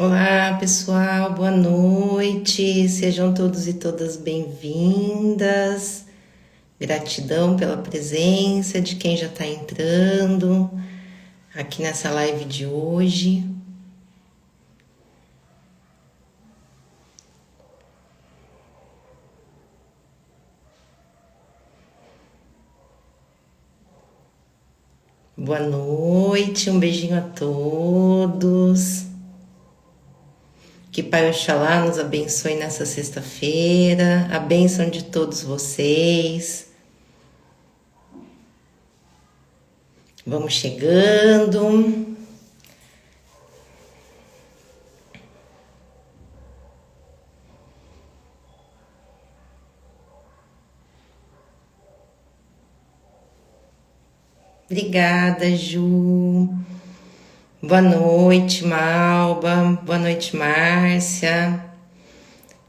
Olá, pessoal, boa noite. Sejam todos e todas bem-vindas. Gratidão pela presença de quem já está entrando aqui nessa live de hoje. Boa noite, um beijinho a todos. Que Pai Oxalá nos abençoe nessa sexta-feira, a bênção de todos vocês. Vamos chegando. Obrigada, Ju. Boa noite, Malba. Boa noite, Márcia.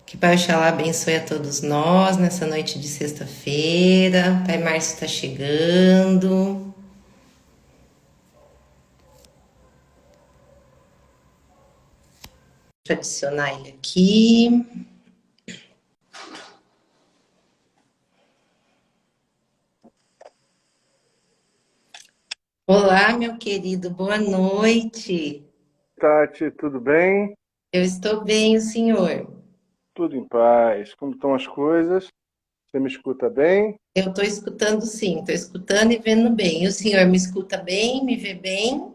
Que Pai Oxalá abençoe a todos nós nessa noite de sexta-feira. Pai Márcio está chegando. Deixa eu adicionar ele aqui. Olá, meu querido, boa noite. Tati, tudo bem? Eu estou bem, o senhor? Tudo em paz. Como estão as coisas? Você me escuta bem? Eu estou escutando sim, estou escutando e vendo bem. E o senhor me escuta bem, me vê bem?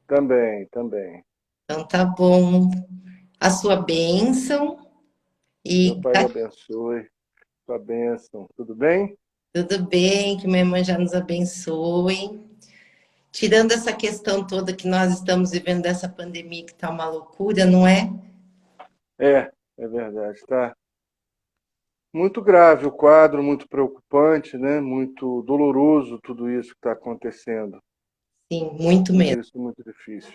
Também, também. Então tá bom. A sua bênção Meu e pai lhe abençoe. Sua bênção. Tudo bem? tudo bem, que minha irmã já nos abençoe. Tirando essa questão toda que nós estamos vivendo dessa pandemia que está uma loucura, não é? É verdade. Tá muito grave o quadro, muito preocupante, né? Muito doloroso tudo isso que está acontecendo. Sim, muito Tudo mesmo. isso muito difícil.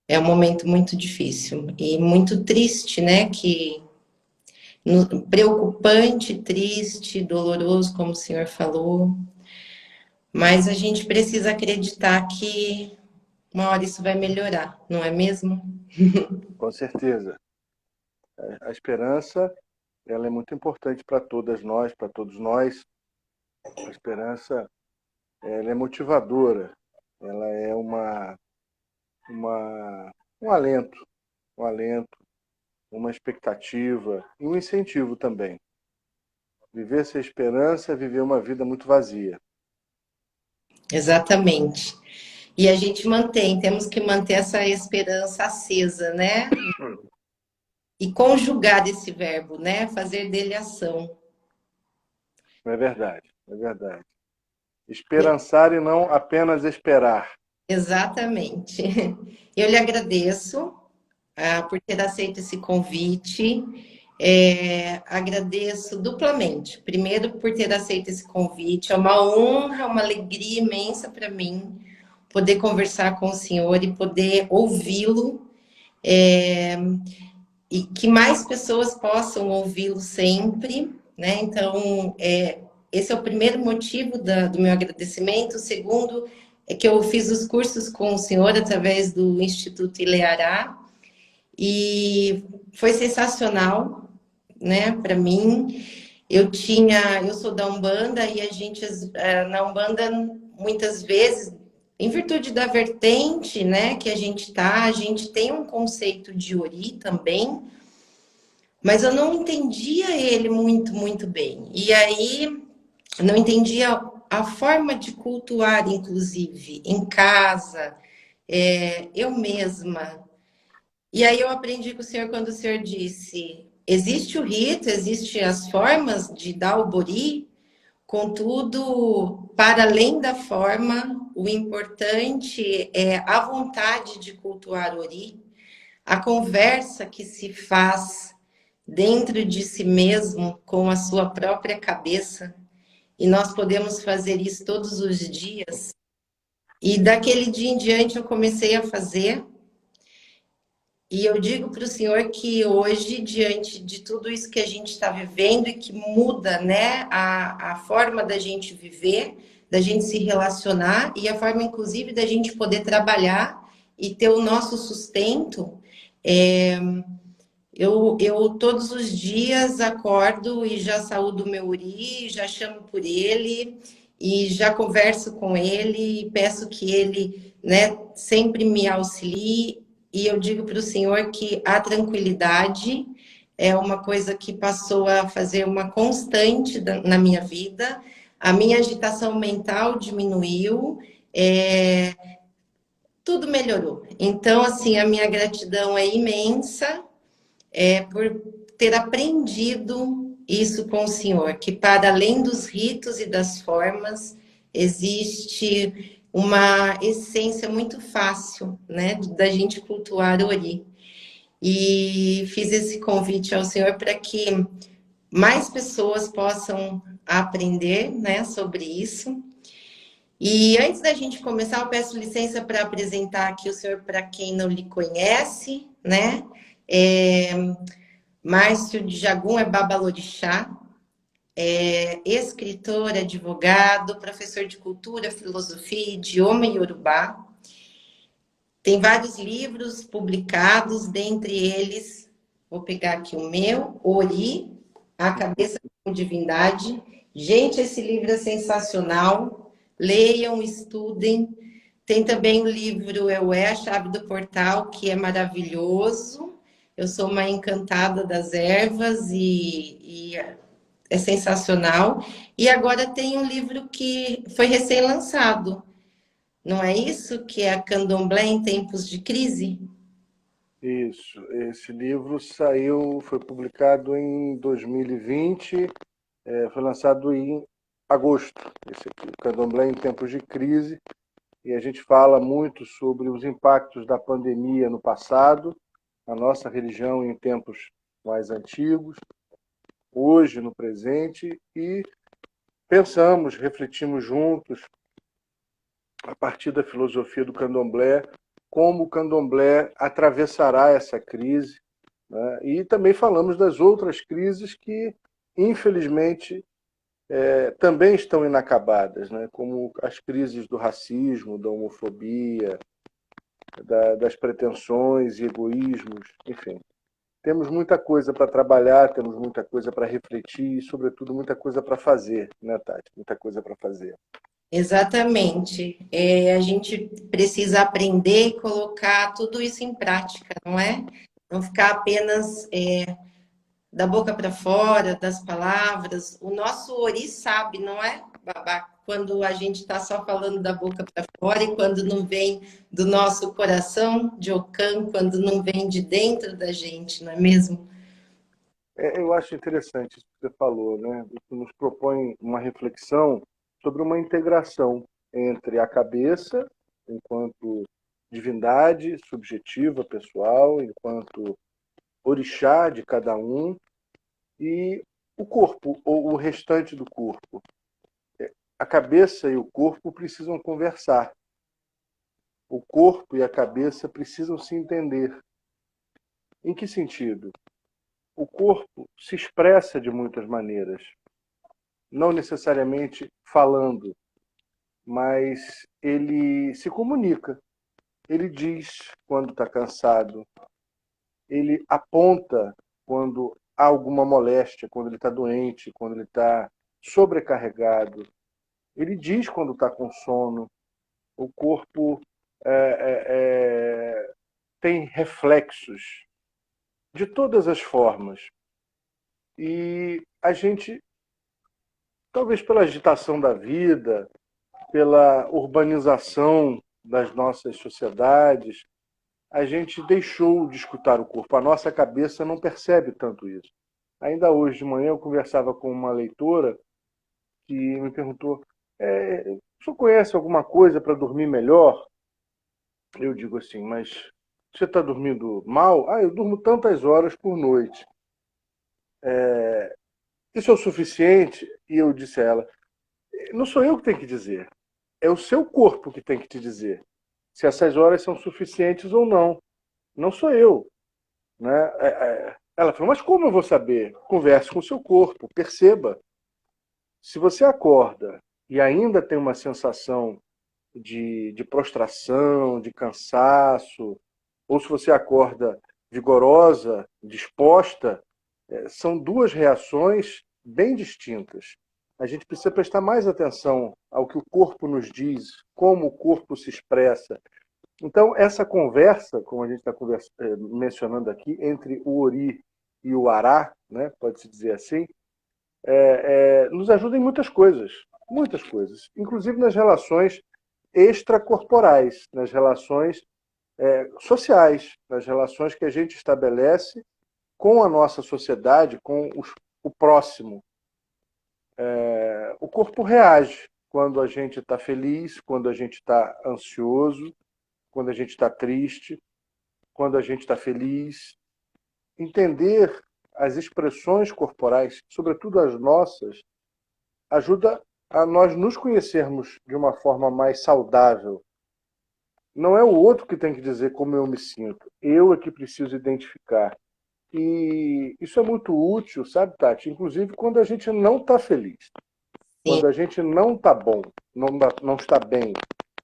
É um momento muito difícil e muito triste, né? Preocupante, triste, doloroso, como o senhor falou. Mas a gente precisa acreditar que uma hora isso vai melhorar, não é mesmo? Com certeza. A esperança, ela é muito importante para todas nós, para todos nós. A esperança, ela é motivadora. Ela é uma, um alento, uma expectativa e um incentivo também. Viver sem esperança é viver uma vida muito vazia. Exatamente. E a gente temos que manter essa esperança acesa, né? E conjugar esse verbo, né? Fazer dele ação. Não é verdade, é verdade. Esperançar e não apenas esperar. Exatamente. Eu lhe agradeço por ter aceito esse convite. Agradeço duplamente. Primeiro, por ter aceito esse convite. É uma honra, uma alegria imensa para mim poder conversar com o senhor e poder ouvi-lo. É, e que mais pessoas possam ouvi-lo sempre, né? Então, esse é o primeiro motivo do meu agradecimento. O segundo é que eu fiz os cursos com o senhor através do Instituto Ileará e foi sensacional, né, para mim. Eu sou da Umbanda e a gente na Umbanda muitas vezes, em virtude da vertente, né, que a gente tem um conceito de ori também, mas eu não entendia ele muito bem. E aí não entendia a forma de cultuar, inclusive, em casa, eu mesma. E aí eu aprendi com o senhor quando o senhor disse: existe o rito, existem as formas de dar o bori, contudo, para além da forma, o importante é a vontade de cultuar o ori, a conversa que se faz dentro de si mesmo com a sua própria cabeça. E nós podemos fazer isso todos os dias. E daquele dia em diante eu comecei a fazer. E eu digo para o senhor que hoje, diante de tudo isso que a gente está vivendo e que muda, né, a forma da gente viver, da gente se relacionar e a forma, inclusive, da gente poder trabalhar e ter o nosso sustento, Eu todos os dias acordo e já saúdo o meu Uri, já chamo por ele e já converso com ele e peço que ele, né, sempre me auxilie. E eu digo para o Senhor que a tranquilidade é uma coisa que passou a fazer uma constante na minha vida. A minha agitação mental diminuiu, é, tudo melhorou. Então, assim, a minha gratidão é imensa por ter aprendido isso com o Senhor, que para além dos ritos e das formas, existe uma essência muito fácil, né, da gente cultuar o Ori. E fiz esse convite ao Senhor para que mais pessoas possam aprender, né, sobre isso. E antes da gente começar, eu peço licença para apresentar aqui o Senhor para quem não lhe conhece, né? É, Márcio de Jagum é babalorixá, é escritor, advogado, professor de cultura, filosofia, idioma iorubá. Tem vários livros publicados, dentre eles, vou pegar aqui o meu, Ori, A Cabeça com Divindade. Gente, esse livro é sensacional. Leiam, estudem. Tem também o livro Eu É, a Chave do Portal, que é maravilhoso. Eu sou uma encantada das ervas e é sensacional. E agora tem um livro que foi recém-lançado, não é isso? Que é a Candomblé em Tempos de Crise? Isso. Esse livro saiu, foi publicado em 2020, foi lançado em agosto. Esse aqui, o Candomblé em Tempos de Crise. E a gente fala muito sobre os impactos da pandemia no passado, a nossa religião em tempos mais antigos, hoje no presente, e pensamos, refletimos juntos, a partir da filosofia do candomblé, como o candomblé atravessará essa crise, né? E também falamos das outras crises que, infelizmente, também estão inacabadas, né? Como as crises do racismo, da homofobia, das pretensões e egoísmos, enfim. Temos muita coisa para trabalhar, temos muita coisa para refletir e, sobretudo, muita coisa para fazer, né, Tati? Muita coisa para fazer. Exatamente. A gente precisa aprender e colocar tudo isso em prática, não é? Não ficar apenas da boca para fora, das palavras. O nosso Ori sabe, não é, Babá? Quando a gente está só falando da boca para fora e quando não vem do nosso coração de Ocã, quando não vem de dentro da gente, não é mesmo? Eu acho interessante isso que você falou, né? Isso nos propõe uma reflexão sobre uma integração entre a cabeça, enquanto divindade subjetiva, pessoal, enquanto orixá de cada um, e o corpo, ou o restante do corpo. A cabeça e o corpo precisam conversar. O corpo e a cabeça precisam se entender. Em que sentido? O corpo se expressa de muitas maneiras, não necessariamente falando, mas ele se comunica. Ele diz quando está cansado, ele aponta quando há alguma moléstia, quando ele está doente, quando ele está sobrecarregado. Ele diz quando está com sono. O corpo é, tem reflexos de todas as formas. E a gente, talvez pela agitação da vida, pela urbanização das nossas sociedades, a gente deixou de escutar o corpo. A nossa cabeça não percebe tanto isso. Ainda hoje de manhã eu conversava com uma leitora que me perguntou: o senhor conhece alguma coisa para dormir melhor? Eu digo assim, mas você está dormindo mal? Ah, eu durmo tantas horas por noite. Isso é o suficiente? E eu disse a ela, não sou eu que tenho que dizer, é o seu corpo que tem que te dizer se essas horas são suficientes ou não. Não sou eu. Né? Ela falou, mas como eu vou saber? Converse com o seu corpo, perceba. Se você acorda e ainda tem uma sensação de prostração, de cansaço, ou se você acorda vigorosa, disposta, são duas reações bem distintas. A gente precisa prestar mais atenção ao que o corpo nos diz, como o corpo se expressa. Então, essa conversa, como a gente está mencionando aqui, entre o Ori e o Ará, né, pode-se dizer assim, nos ajuda em muitas coisas, inclusive nas relações extracorporais, nas relações sociais, nas relações que a gente estabelece com a nossa sociedade, com o próximo. O corpo reage quando a gente está feliz, quando a gente está ansioso, quando a gente está triste, quando a gente está feliz. Entender as expressões corporais, sobretudo as nossas, ajuda a nós nos conhecermos de uma forma mais saudável. Não é o outro que tem que dizer como eu me sinto. Eu é que preciso identificar. E isso é muito útil, sabe, Tati? Inclusive quando a gente não está feliz, Sim. quando a gente não está bom, não está bem,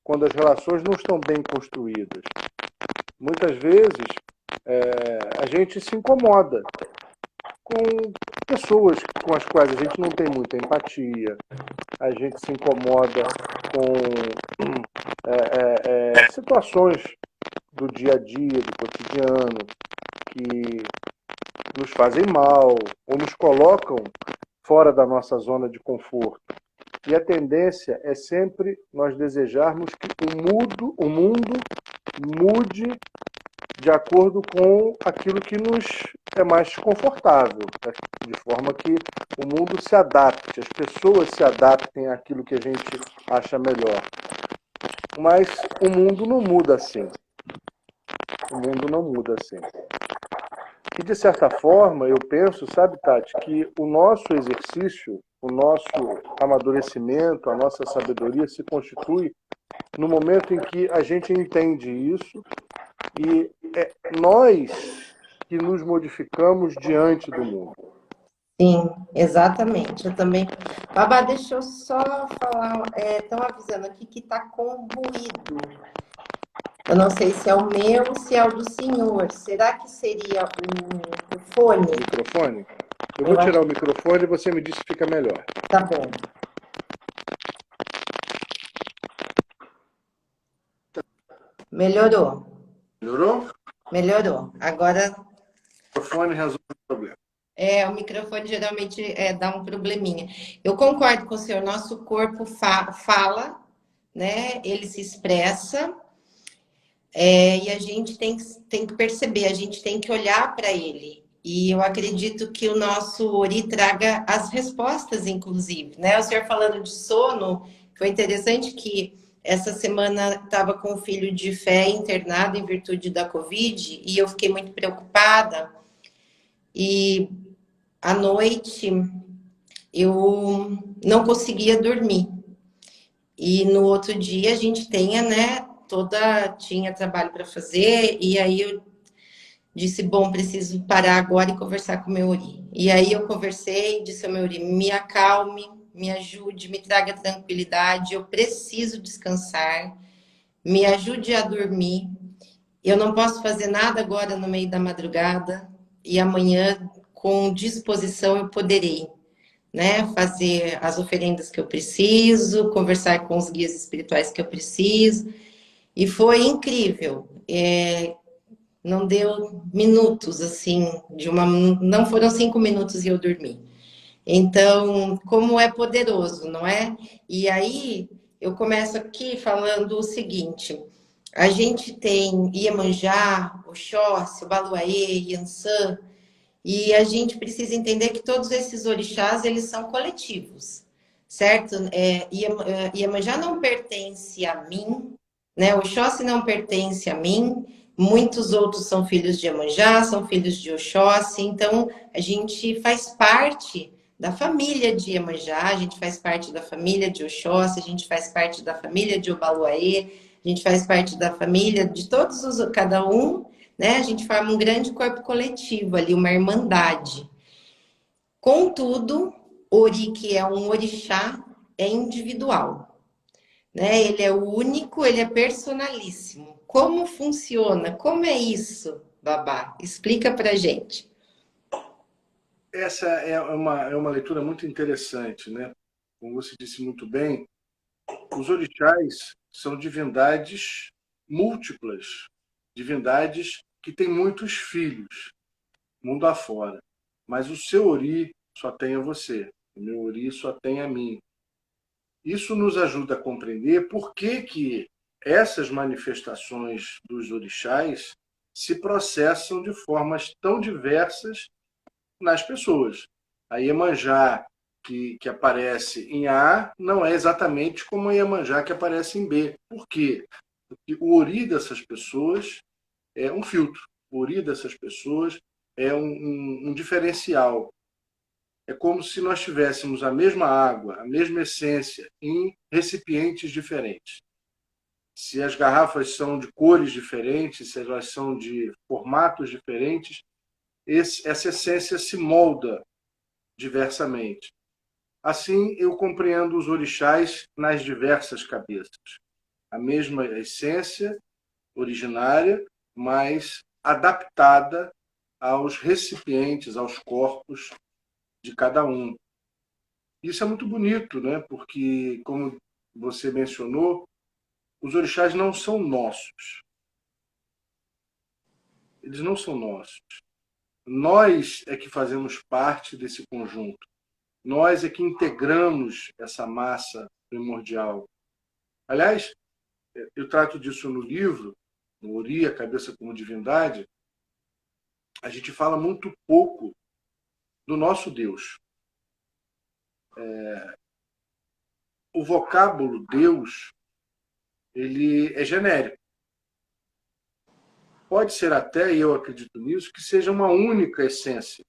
quando as relações não estão bem construídas. Muitas vezes a gente se incomoda com pessoas com as quais a gente não tem muita empatia, a gente se incomoda com situações do dia a dia, do cotidiano, que nos fazem mal ou nos colocam fora da nossa zona de conforto. E a tendência é sempre nós desejarmos que o mundo mude de acordo com aquilo que nos é mais confortável, de forma que o mundo se adapte, as pessoas se adaptem àquilo que a gente acha melhor. Mas o mundo não muda assim. O mundo não muda assim. E, de certa forma, eu penso, sabe, Tati, que o nosso exercício, o nosso amadurecimento, a nossa sabedoria se constitui no momento em que a gente entende isso e é nós que nos modificamos diante do mundo. Sim, exatamente. Eu também. Babá, deixa eu só falar. Estão avisando aqui que está com ruído. Eu não sei se é o meu ou se é o do senhor. Será que seria o fone? Microfone? Eu vou tirar o microfone e você me diz se fica melhor. Tá bom. Melhorou. Melhorou? Melhorou. Agora. O microfone resolve o problema. O microfone geralmente dá um probleminha. Eu concordo com o senhor. Nosso corpo fala, né? Ele se expressa. E a gente tem que perceber, a gente tem que olhar para ele. E eu acredito que o nosso Ori traga as respostas, inclusive, né? O senhor falando de sono, foi interessante que essa semana estava com o filho de fé internado em virtude da Covid e eu fiquei muito preocupada. E à noite eu não conseguia dormir. E no outro dia a gente tinha trabalho para fazer, e aí eu disse, bom, preciso parar agora e conversar com o meu Ori. E aí eu conversei, disse ao meu Ori, me acalme, me ajude, me traga tranquilidade, eu preciso descansar, me ajude a dormir. Eu não posso fazer nada agora no meio da madrugada, e amanhã, com disposição, eu poderei, né, fazer as oferendas que eu preciso, conversar com os guias espirituais que eu preciso. E foi incrível. Não deu minutos, assim, não foram 5 minutos e eu dormi. Então, como é poderoso, não é? E aí, eu começo aqui falando o seguinte, a gente tem Iemanjá, Oxóssi, Obaluayê, Yansan, e a gente precisa entender que todos esses orixás, eles são coletivos, certo? Iemanjá não pertence a mim, né? Oxóssi não pertence a mim, muitos outros são filhos de Iemanjá, são filhos de Oxóssi, então a gente faz parte da família de Iemanjá, a gente faz parte da família de Oxóssi, a gente faz parte da família de Obaluayê, a gente faz parte da família de cada um, né? A gente forma um grande corpo coletivo ali, uma irmandade. Contudo, Ori, que é um orixá, é individual, né? Ele é único, ele é personalíssimo. Como funciona? Como é isso? Babá? Explica pra gente. Essa é uma leitura muito interessante, né? Como você disse muito bem, os orixás são divindades múltiplas, divindades que têm muitos filhos, mundo afora. Mas o seu ori só tem a você, o meu ori só tem a mim. Isso nos ajuda a compreender por que essas manifestações dos orixás se processam de formas tão diversas nas pessoas. A Iemanjá que aparece em A não é exatamente como a Iemanjá que aparece em B. Por quê? Porque o ori dessas pessoas é um filtro. O ori dessas pessoas é um diferencial. É como se nós tivéssemos a mesma água, a mesma essência, em recipientes diferentes. Se as garrafas são de cores diferentes, se elas são de formatos diferentes, essa essência se molda diversamente. Assim, eu compreendo os orixás nas diversas cabeças. A mesma essência originária, mas adaptada aos recipientes, aos corpos de cada um. Isso é muito bonito, né? Porque, como você mencionou, os orixás não são nossos. Eles não são nossos. Nós é que fazemos parte desse conjunto. Nós é que integramos essa massa primordial. Aliás, eu trato disso no livro, no Ori, a Cabeça como Divindade. A gente fala muito pouco do nosso Deus. O vocábulo Deus, ele é genérico. Pode ser até, e eu acredito nisso, que seja uma única essência,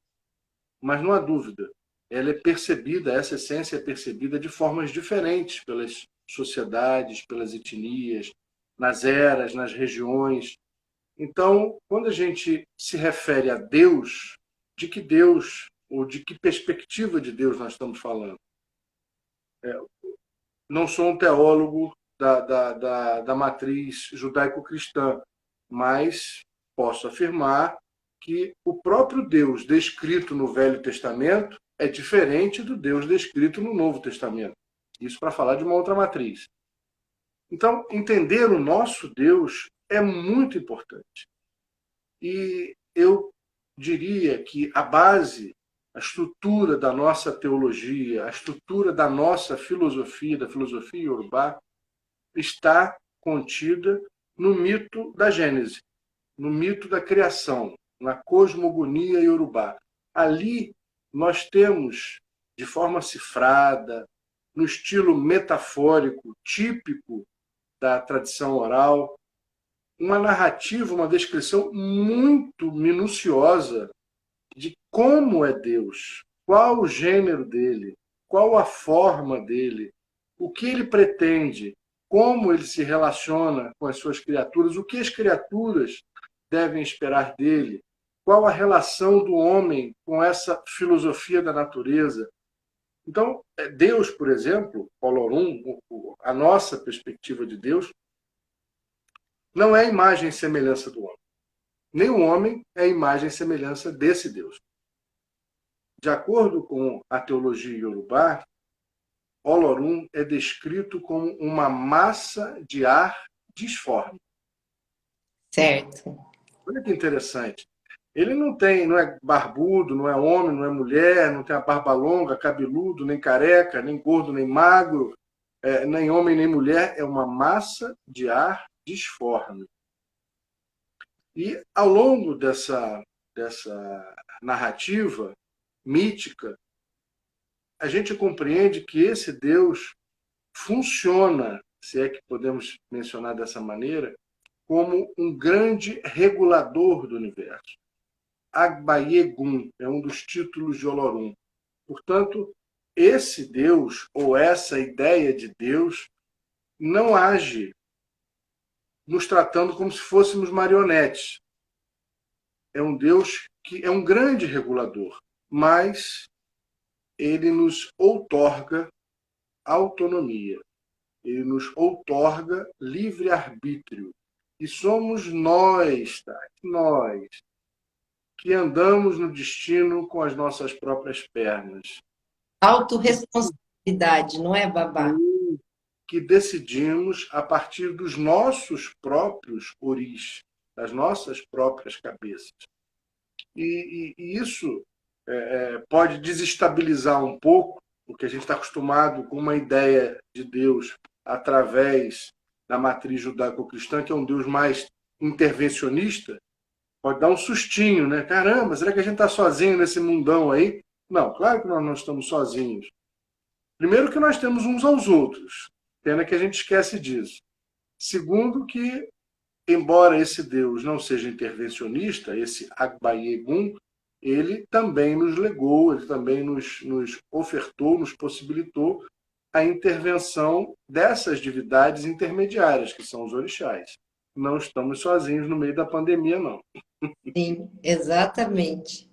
mas não há dúvida. Ela é percebida, essa essência é percebida de formas diferentes pelas sociedades, pelas etnias, nas eras, nas regiões. Então, quando a gente se refere a Deus, de que Deus, ou de que perspectiva de Deus nós estamos falando? Não sou um teólogo da matriz judaico-cristã, mas posso afirmar que o próprio Deus descrito no Velho Testamento é diferente do Deus descrito no Novo Testamento. Isso para falar de uma outra matriz. Então, entender o nosso Deus é muito importante. E eu diria que a base, a estrutura da nossa teologia, a estrutura da nossa filosofia, da filosofia iorubá, está contida no mito da Gênese, no mito da criação, na cosmogonia iorubá. Ali nós temos, de forma cifrada, no estilo metafórico típico da tradição oral, uma narrativa, uma descrição muito minuciosa de como é Deus, qual o gênero dele, qual a forma dele, o que ele pretende, como ele se relaciona com as suas criaturas, o que as criaturas devem esperar dele, qual a relação do homem com essa filosofia da natureza. Então, Deus, por exemplo, Olorum, a nossa perspectiva de Deus, não é imagem e semelhança do homem. Nem o homem é imagem e semelhança desse Deus. De acordo com a teologia iorubá, Olorum é descrito como uma massa de ar disforme. Certo. Olha que interessante. Ele não é barbudo, não é homem, não é mulher, não tem a barba longa, cabeludo, nem careca, nem gordo, nem magro, nem homem, nem mulher. É uma massa de ar disforme. E ao longo dessa narrativa mítica, a gente compreende que esse Deus funciona, se é que podemos mencionar dessa maneira, como um grande regulador do universo. Agbayegun é um dos títulos de Olorum. Portanto, esse Deus, ou essa ideia de Deus, não age nos tratando como se fôssemos marionetes. É um Deus que é um grande regulador, mas ele nos outorga autonomia, ele nos outorga livre-arbítrio. E somos nós, Tati, nós, que andamos no destino com as nossas próprias pernas. Autorresponsabilidade, não é, Babá? Que decidimos a partir dos nossos próprios oris, das nossas próprias cabeças. E isso pode desestabilizar um pouco, porque a gente está acostumado com uma ideia de Deus através da matriz judaico-cristã, que é um Deus mais intervencionista. Pode dar um sustinho, né? Caramba, será que a gente está sozinho nesse mundão aí? Não, claro que nós não estamos sozinhos. Primeiro que nós temos uns aos outros. Pena que a gente esquece disso. Segundo que, embora esse Deus não seja intervencionista, esse Agbayegum, ele também nos legou, ele também nos ofertou, nos possibilitou a intervenção dessas divindades intermediárias, que são os orixás. Não estamos sozinhos no meio da pandemia, não. Sim, exatamente.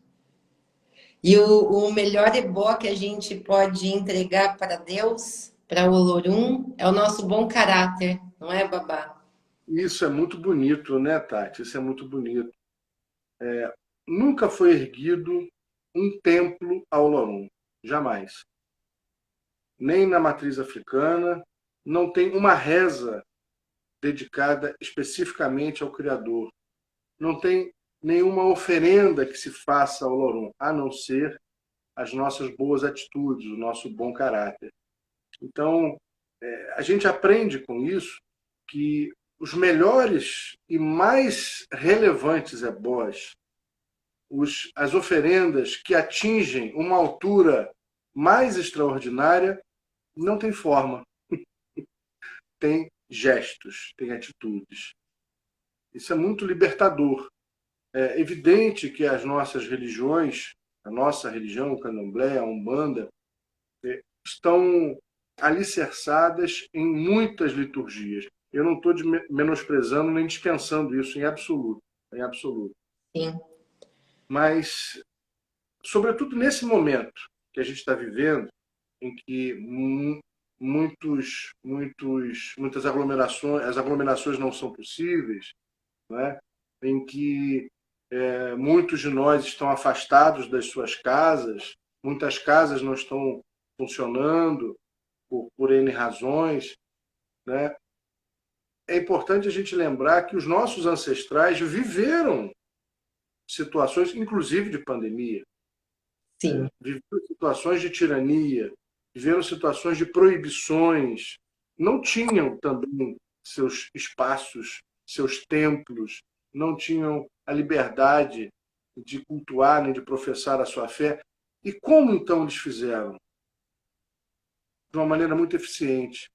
E o melhor ebó que a gente pode entregar para Deus, para o Olorum, é o nosso bom caráter, não é, Babá? Isso é muito bonito, né, Tati? Isso é muito bonito. Nunca foi erguido um templo ao Olorum. Jamais. Nem na matriz africana, não tem uma reza dedicada especificamente ao Criador. Não tem nenhuma oferenda que se faça ao Olorum, a não ser as nossas boas atitudes, o nosso bom caráter. Então, a gente aprende com isso que os melhores e mais relevantes ebós, as oferendas que atingem uma altura mais extraordinária, não tem forma, tem gestos, tem atitudes. Isso é muito libertador. É evidente que as nossas religiões, a nossa religião, o candomblé, a umbanda, estão alicerçadas em muitas liturgias. Eu não estou menosprezando nem dispensando isso em absoluto, em absoluto. Sim. Mas, sobretudo nesse momento que a gente está vivendo, em que muitas aglomerações, as aglomerações não são possíveis, né? Em que muitos de nós estão afastados das suas casas, muitas casas não estão funcionando por N razões, né? É importante a gente lembrar que os nossos ancestrais viveram situações, inclusive de pandemia, Sim. viveram situações de tirania, viveram situações de proibições, não tinham também seus espaços, seus templos, não tinham a liberdade de cultuar nem de professar a sua fé. E como então eles fizeram? De uma maneira muito eficiente.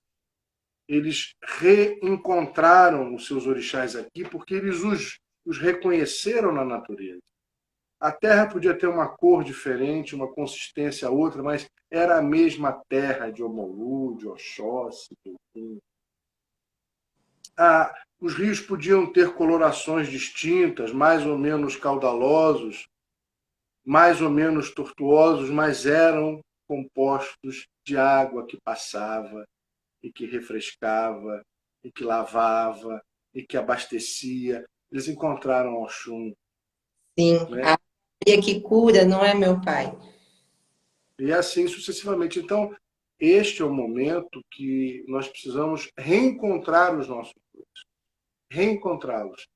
Eles reencontraram os seus orixás aqui porque eles os reconheceram na natureza. A terra podia ter uma cor diferente, uma consistência outra, mas era a mesma terra de Omolu, de Oxóssi, de Ogum. Os rios podiam ter colorações distintas, mais ou menos caudalosos, mais ou menos tortuosos, mas eram compostos de água que passava e que refrescava, e que lavava, e que abastecia. Eles encontraram Oxum. Sim. Né? A Maria que cura, não é, meu pai? E assim sucessivamente. Então, este é o momento que nós precisamos reencontrar os nossos deuses, reencontrá-los.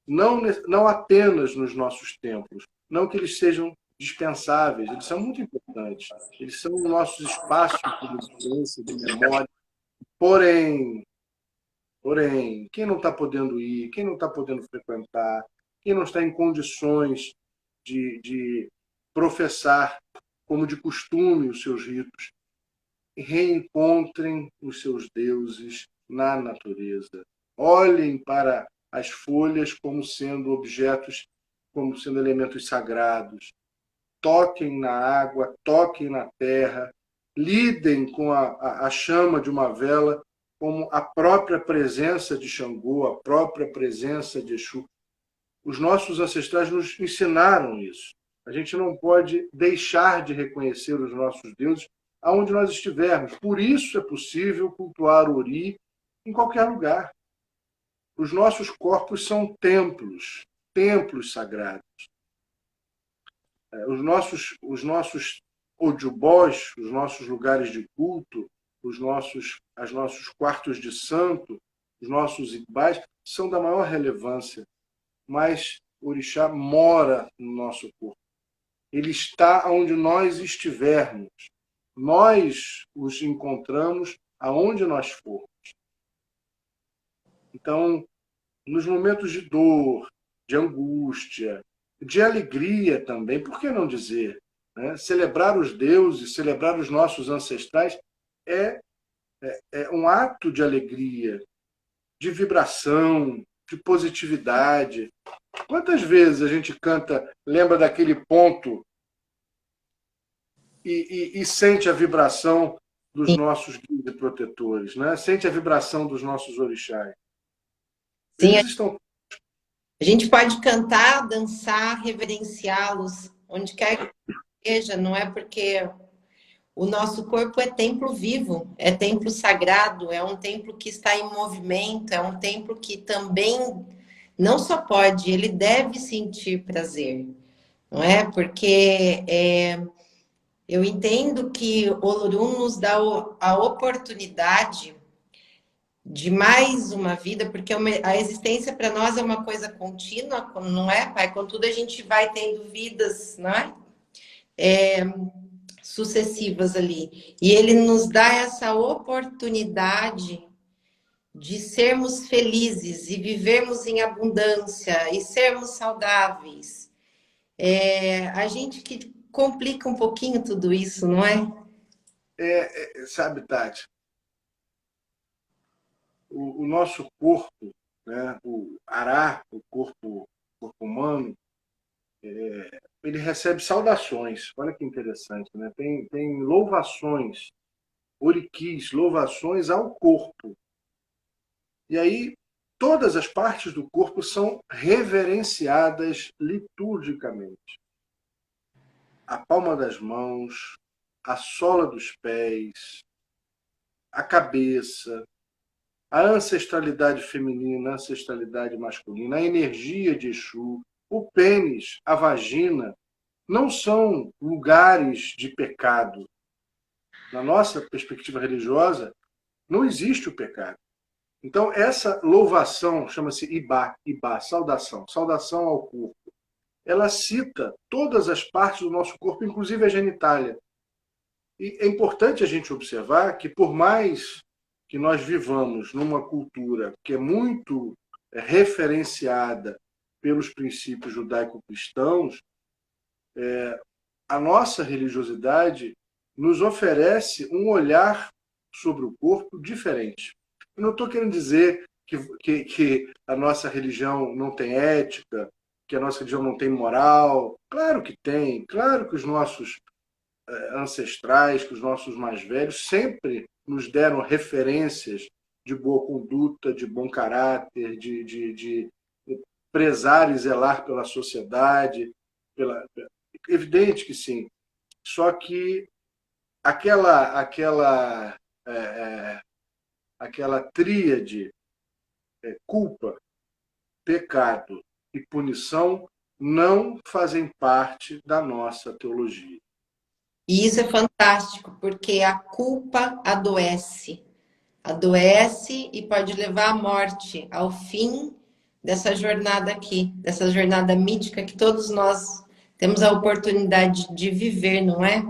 Não apenas nos nossos templos, não que eles sejam dispensáveis, eles são muito importantes, eles são nossos espaços de resistência, de memória. Porém, quem não está podendo ir, quem não está podendo frequentar, quem não está em condições de professar como de costume os seus ritos, reencontrem os seus deuses na natureza. Olhem para as folhas como sendo objetos, como sendo elementos sagrados. Toquem na água, toquem na terra, lidem com a chama de uma vela como a própria presença de Xangô, a própria presença de Exu. Os nossos ancestrais nos ensinaram isso. A gente não pode deixar de reconhecer os nossos deuses aonde nós estivermos. Por isso é possível cultuar o Ori em qualquer lugar. os nossos corpos são templos, templos sagrados. Os nossos ojubós, os nossos lugares de culto, os nossos quartos de santo, os nossos igbás, são da maior relevância, mas o orixá mora no nosso corpo. Ele está onde nós estivermos. Nós os encontramos aonde nós formos. Então, nos momentos de dor, de angústia, de alegria também, por que não dizer? Né? Celebrar os deuses, celebrar os nossos ancestrais é um ato de alegria, de vibração, de positividade. Quantas vezes a gente canta, lembra daquele ponto e sente a vibração dos nossos guias e protetores, né? Sente a vibração dos nossos orixás. Sim, Eles estão... a gente pode cantar, dançar, reverenciá-los, onde quer que seja, não é porque o nosso corpo é templo vivo, é templo sagrado, é um templo que está em movimento, é um templo que também não só pode, ele deve sentir prazer, não é? Porque eu entendo que o Olorum nos dá a oportunidade de mais uma vida, porque a existência para nós é uma coisa contínua, não é, pai? Contudo, a gente vai tendo vidas, não é? Sucessivas ali. E ele nos dá essa oportunidade de sermos felizes e vivermos em abundância e sermos saudáveis. A gente que complica um pouquinho tudo isso, não é? Sabe, Tati, o nosso corpo, né, o ará, o corpo humano, ele recebe saudações. Olha que interessante, né? Tem louvações, oriquis, louvações ao corpo. E aí, todas as partes do corpo são reverenciadas liturgicamente. A palma das mãos, a sola dos pés, a cabeça, a ancestralidade feminina, a ancestralidade masculina, a energia de Exu, o pênis, a vagina, não são lugares de pecado. Na nossa perspectiva religiosa, não existe o pecado. Então, essa louvação chama-se Ibá, saudação, saudação ao corpo. Ela cita todas as partes do nosso corpo, inclusive a genitália. E é importante a gente observar que, por mais que nós vivamos numa cultura que é muito referenciada pelos princípios judaico-cristãos, a nossa religiosidade nos oferece um olhar sobre o corpo diferente. Eu não estou querendo dizer que a nossa religião não tem ética, que a nossa religião não tem moral. Claro que tem. Claro que os nossos ancestrais, que os nossos mais velhos sempre nos deram referências de boa conduta, de bom caráter, de prezar e zelar pela sociedade. Evidente que sim. Só que aquela tríade, culpa, pecado e punição, não fazem parte da nossa teologia. E isso é fantástico, porque a culpa adoece. Adoece e pode levar à morte, ao fim dessa jornada aqui, dessa jornada mítica que todos nós temos a oportunidade de viver, não é?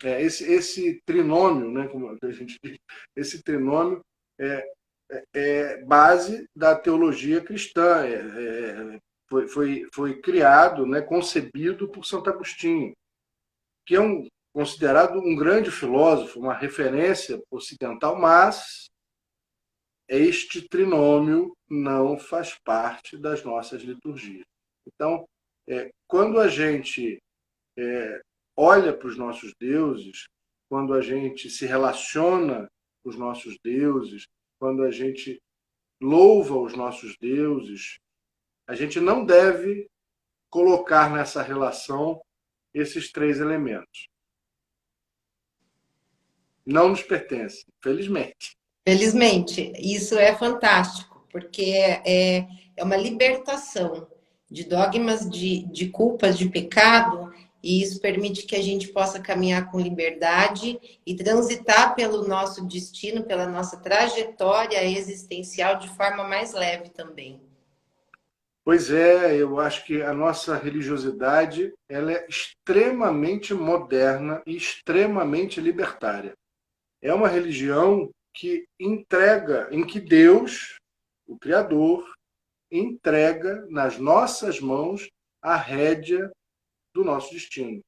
Esse trinômio, né, como a gente diz, esse trinômio é base da teologia cristã. Foi criado, né, concebido por Santo Agostinho, que é considerado um grande filósofo, uma referência ocidental, mas este trinômio não faz parte das nossas liturgias. Então, quando a gente olha para os nossos deuses, quando a gente se relaciona com os nossos deuses, quando a gente louva os nossos deuses, a gente não deve colocar nessa relação esses três elementos. Não nos pertence, felizmente. Felizmente, isso é fantástico, porque é uma libertação de dogmas, de culpas, de pecado, e isso permite que a gente possa caminhar com liberdade e transitar pelo nosso destino, pela nossa trajetória existencial de forma mais leve também. Pois é, eu acho que a nossa religiosidade ela é extremamente moderna e extremamente libertária. É uma religião que entrega, em que Deus, o Criador, entrega nas nossas mãos a rédea do nosso destino.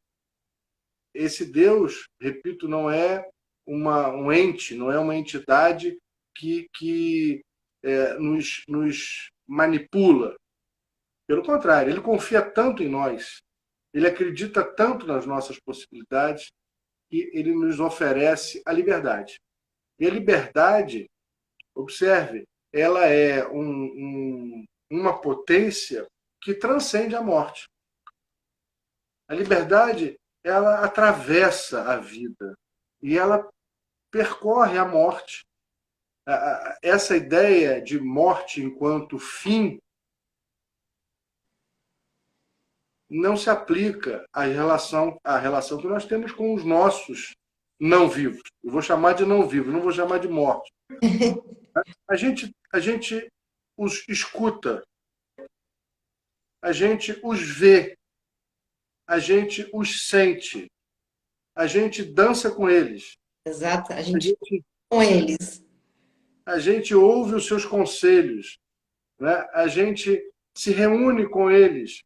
Esse Deus, repito, não é um ente, não é uma entidade que nos manipula. Pelo contrário, ele confia tanto em nós, ele acredita tanto nas nossas possibilidades, que ele nos oferece a liberdade. E a liberdade, observe, ela é uma potência que transcende a morte. A liberdade, ela atravessa a vida e ela percorre a morte. Essa ideia de morte enquanto fim não se aplica à relação que nós temos com os nossos não vivos. Eu vou chamar de não vivos, não vou chamar de mortos. A gente os escuta, a gente os vê, a gente os sente, a gente dança com eles, Exato, a a gente gente, com eles. a gente ouve os seus conselhos, né? A gente se reúne com eles.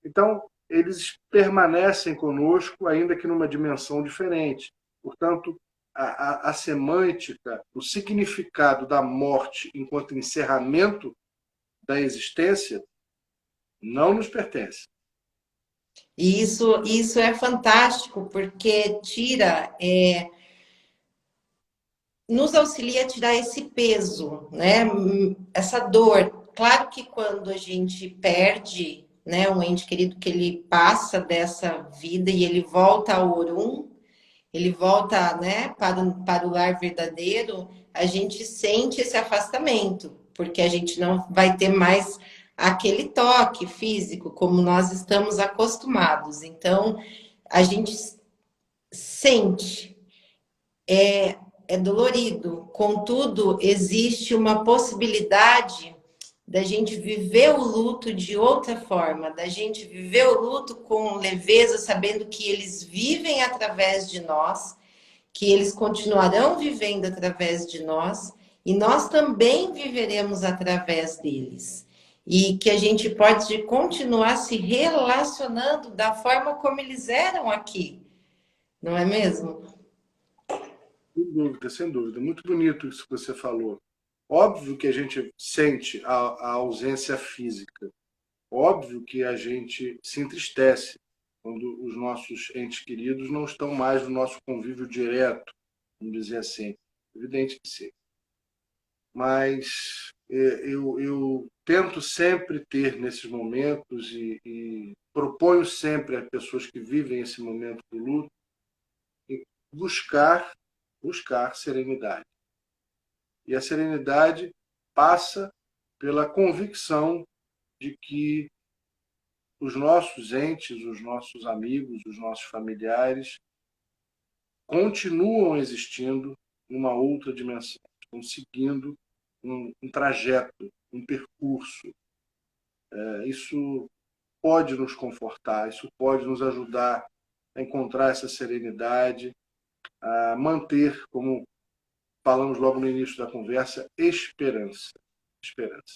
Então, eles permanecem conosco, ainda que numa dimensão diferente. Portanto, a semântica, o significado da morte enquanto encerramento da existência não nos pertence. E isso é fantástico, porque tira, nos auxilia a tirar esse peso, né? Essa dor. Claro que quando a gente perde, né, um ente querido que ele passa dessa vida e ele volta ao Orum, ele volta, né, para o lar verdadeiro, a gente sente esse afastamento, porque a gente não vai ter mais aquele toque físico como nós estamos acostumados. Então, a gente sente, é dolorido, contudo, existe uma possibilidade da gente viver o luto de outra forma, da gente viver o luto com leveza, sabendo que eles vivem através de nós, que eles continuarão vivendo através de nós e nós também viveremos através deles. E que a gente pode continuar se relacionando da forma como eles eram aqui, não é mesmo? Sem dúvida, sem dúvida. Muito bonito isso que você falou. Óbvio que a gente sente a ausência física. Óbvio que a gente se entristece quando os nossos entes queridos não estão mais no nosso convívio direto, vamos dizer assim. Evidente que sim. Mas eu tento sempre ter nesses momentos e proponho sempre a pessoas que vivem esse momento do luto buscar, buscar serenidade. E a serenidade passa pela convicção de que os nossos entes, os nossos amigos, os nossos familiares continuam existindo numa outra dimensão, estão seguindo um trajeto, um percurso. Isso pode nos confortar, isso pode nos ajudar a encontrar essa serenidade, a manter, como falamos logo no início da conversa, esperança. Esperança.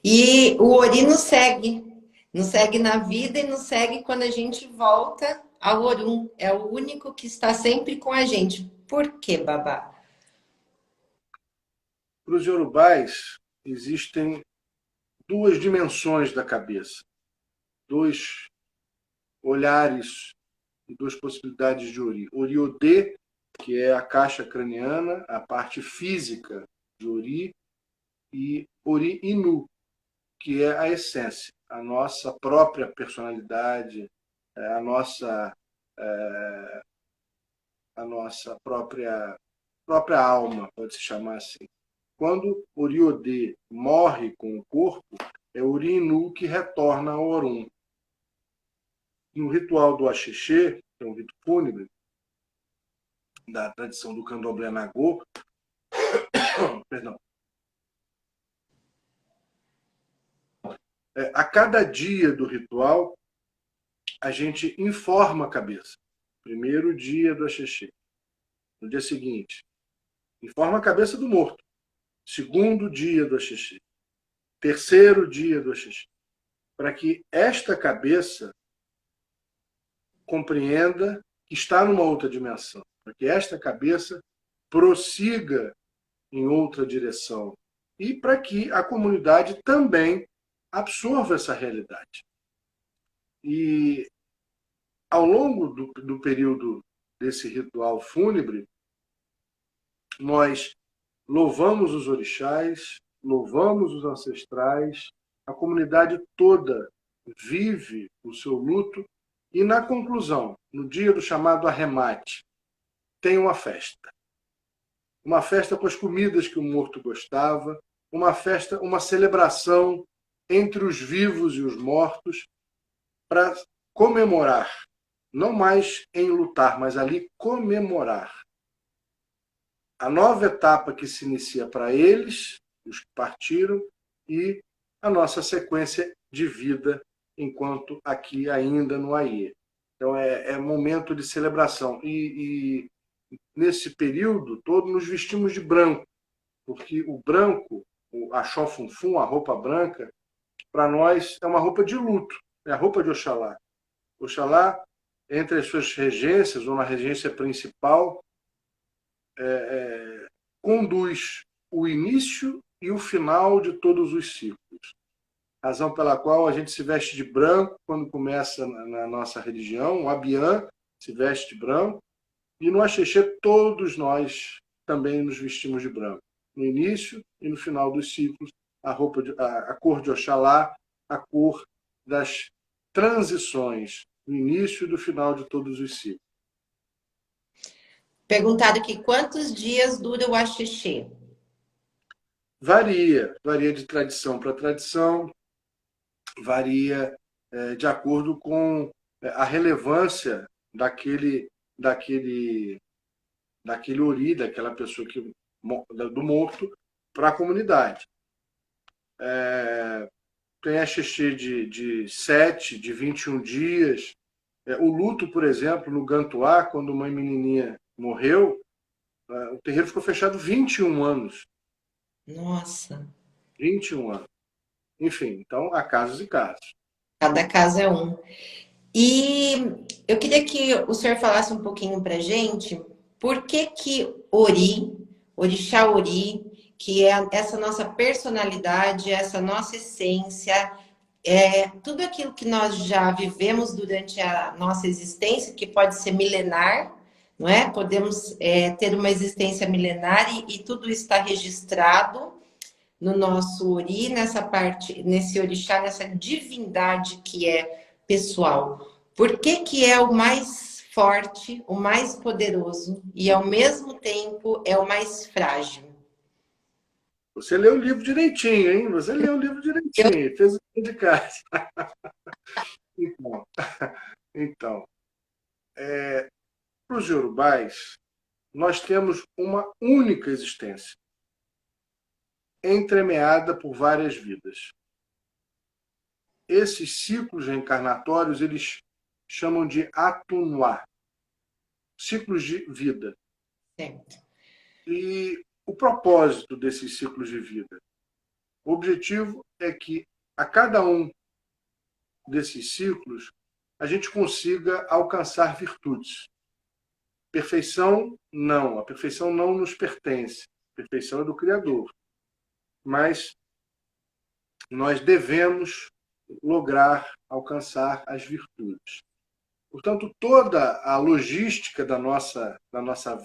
E o Ori nos segue na vida e nos segue quando a gente volta ao Orum. É o único que está sempre com a gente. Por quê, Babá? Para os iorubais, existem duas dimensões da cabeça, dois olhares e duas possibilidades de Ori. Ori-Odê, que é a caixa craniana, a parte física de Ori, e Ori-Inu, que é a essência, a nossa própria personalidade, a nossa própria própria alma, pode-se chamar assim. Quando Oriodê morre com o corpo, é Ori-Inu que retorna ao Orum. No ritual do Axixê, que é um rito fúnebre, da tradição do Candomblé Nagô, perdão, a cada dia do ritual, a gente informa a cabeça. Primeiro dia do Axixê. No dia seguinte, informa a cabeça do morto. Segundo dia do Axixê. Terceiro dia do Axixê. Para que esta cabeça compreenda que está numa outra dimensão. Para que esta cabeça prossiga em outra direção. E para que a comunidade também absorva essa realidade. E ao longo do período desse ritual fúnebre, nós louvamos os orixás, louvamos os ancestrais, a comunidade toda vive o seu luto e, na conclusão, no dia do chamado arremate, tem uma festa. Uma festa com as comidas que o morto gostava, uma festa, uma celebração entre os vivos e os mortos para comemorar, não mais em lutar, mas ali comemorar a nova etapa que se inicia para eles, os que partiram, e a nossa sequência de vida enquanto aqui ainda no Aie. Então é momento de celebração. E nesse período todo nos vestimos de branco, porque o branco, a chofunfum, a roupa branca, para nós é uma roupa de luto, é a roupa de Oxalá. Oxalá, entre as suas regências, ou na regência principal, conduz o início e o final de todos os ciclos. Razão pela qual a gente se veste de branco quando começa na nossa religião, o Abiã se veste de branco, e no Axixê todos nós também nos vestimos de branco. No início e no final dos ciclos, a cor de Oxalá, a cor das transições, do início e do final de todos os ciclos. Perguntado aqui, quantos dias dura o Axixê? Varia de tradição para tradição, varia de acordo com a relevância daquele ori, daquela pessoa do morto, para a comunidade. Tem Axixê de 7, de 21 dias. O luto, por exemplo, no Gantuá, quando uma menininha morreu, o terreiro ficou fechado 21 anos. Nossa. 21 anos. Enfim, então há casos e casos. Cada caso é um. E eu queria que o senhor falasse um pouquinho para gente por que Ori, Orixá Ori, que é essa nossa personalidade, essa nossa essência, tudo aquilo que nós já vivemos durante a nossa existência, que pode ser milenar, não é? Podemos ter uma existência milenar e tudo está registrado no nosso Ori, nessa parte, nesse orixá, nessa divindade que é pessoal. Por que é o mais forte, o mais poderoso e ao mesmo tempo é o mais frágil? Você leu o livro direitinho, hein? Você leu o livro direitinho, fez o livro de casa. Então, para os iorubais, nós temos uma única existência, entremeada por várias vidas. Esses ciclos reencarnatórios, eles chamam de Atunwa, ciclos de vida. Certo. E o propósito desses ciclos de vida? O objetivo é que a cada um desses ciclos a gente consiga alcançar virtudes. Perfeição, não. A perfeição não nos pertence. A perfeição é do Criador. Mas nós devemos lograr alcançar as virtudes. Portanto, toda a logística da nossa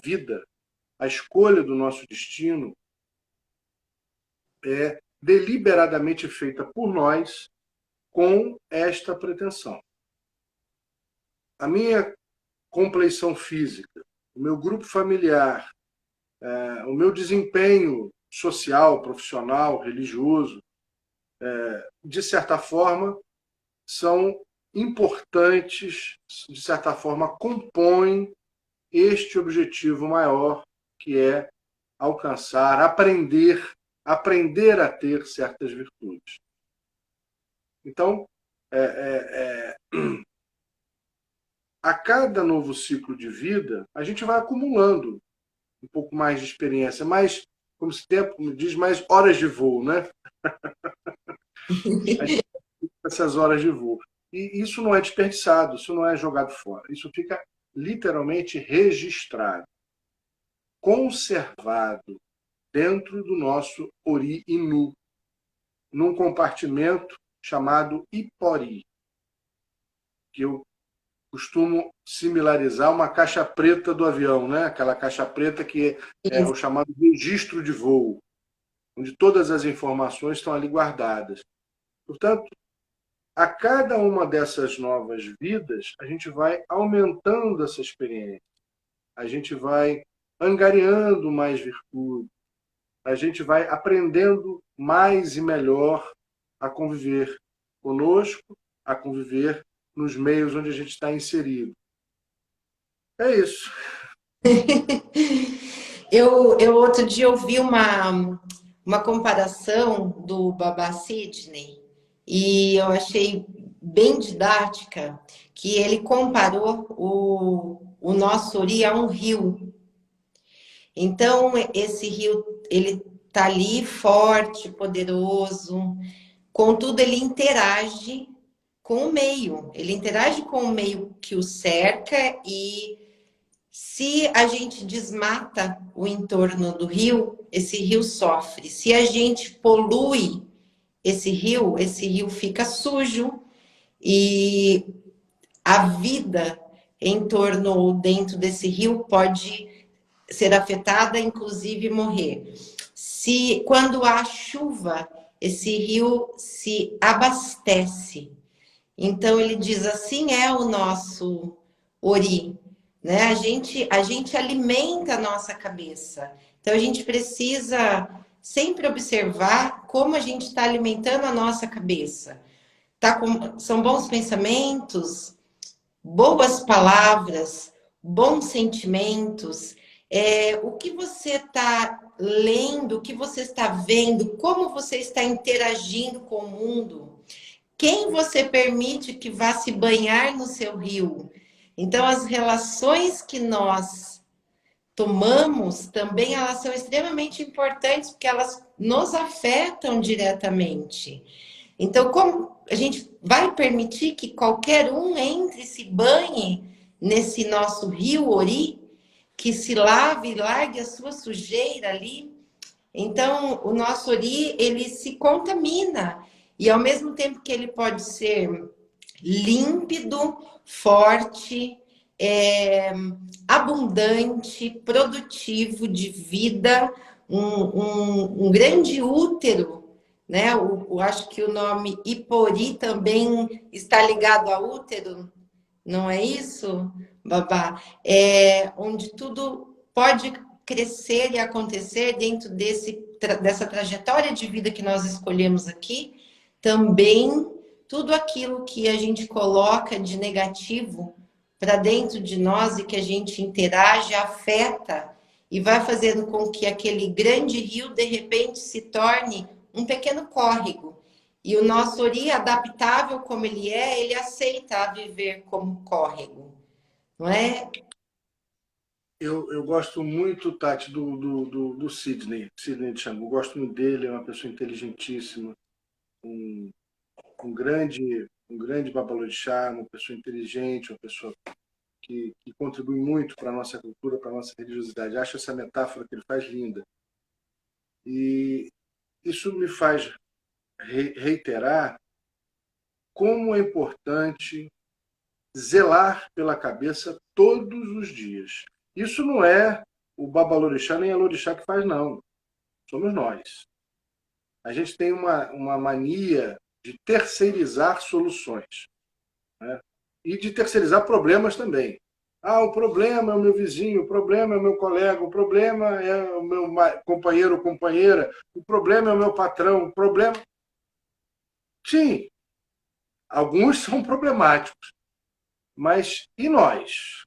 vida, a escolha do nosso destino, é deliberadamente feita por nós com esta pretensão. A minha compleição física, o meu grupo familiar, O meu desempenho social, profissional, religioso, de certa forma, são importantes, de certa forma, compõem este objetivo maior, que é alcançar, aprender a ter certas virtudes. Então, a cada novo ciclo de vida, a gente vai acumulando um pouco mais de experiência, mais, como se diz, mais horas de voo, né? Essas horas de voo. E isso não é desperdiçado, isso não é jogado fora. Isso fica literalmente registrado, conservado dentro do nosso Ori Inu, num compartimento chamado Ipori, que eu costumo similarizar uma caixa preta do avião, né? Aquela caixa preta que é o chamado registro de voo, onde todas as informações estão ali guardadas. Portanto, a cada uma dessas novas vidas, a gente vai aumentando essa experiência, a gente vai angariando mais virtude, a gente vai aprendendo mais e melhor a conviver conosco, a conviver nos meios onde a gente está inserido. É isso. Eu outro dia ouvi uma comparação do Baba Sidney e eu achei bem didática que ele comparou o nosso Ori a um rio. Então, esse rio, ele tá ali forte, poderoso, contudo, ele interage com o meio, ele interage com o meio que o cerca e se a gente desmata o entorno do rio, esse rio sofre. Se a gente polui esse rio fica sujo e a vida em torno ou dentro desse rio pode ser afetada, inclusive morrer. Se quando há chuva, esse rio se abastece. Então ele diz assim é o nosso Ori, né? A gente alimenta a nossa cabeça. Então a gente precisa sempre observar como a gente está alimentando a nossa cabeça. São bons pensamentos, boas palavras, bons sentimentos, o que você está lendo, o que você está vendo, como você está interagindo com o mundo, quem você permite que vá se banhar no seu rio. Então, as relações que nós tomamos também elas são extremamente importantes porque elas nos afetam diretamente. Então, como a gente vai permitir que qualquer um entre e se banhe nesse nosso rio Ori, que se lave e largue a sua sujeira ali? Então, o nosso Ori, ele se contamina. E ao mesmo tempo que ele pode ser límpido, forte, abundante, produtivo de vida, um grande útero, né? Acho que o nome Ipori também está ligado a útero, não é isso, Babá? Onde tudo pode crescer e acontecer dentro dessa trajetória de vida que nós escolhemos aqui, também tudo aquilo que a gente coloca de negativo para dentro de nós e que a gente interage, afeta e vai fazendo com que aquele grande rio de repente se torne um pequeno córrego. E o nosso Ori, adaptável como ele aceita viver como córrego, não é? Eu gosto muito, Tati, do Sidney de Xangu. Gosto muito dele, é uma pessoa inteligentíssima, um, um grande babalorixá, uma pessoa inteligente, uma pessoa que contribui muito para a nossa cultura, para a nossa religiosidade. Acho essa metáfora que ele faz linda. E isso me faz reiterar como é importante zelar pela cabeça todos os dias. Isso não é o babalorixá nem a lorixá que faz, não. Somos nós. A gente tem uma mania de terceirizar soluções, né? E de terceirizar problemas também. Ah, o problema é o meu vizinho, o problema é o meu colega, o problema é o meu companheiro ou companheira, o problema é o meu patrão, o problema... Sim, alguns são problemáticos, mas e nós?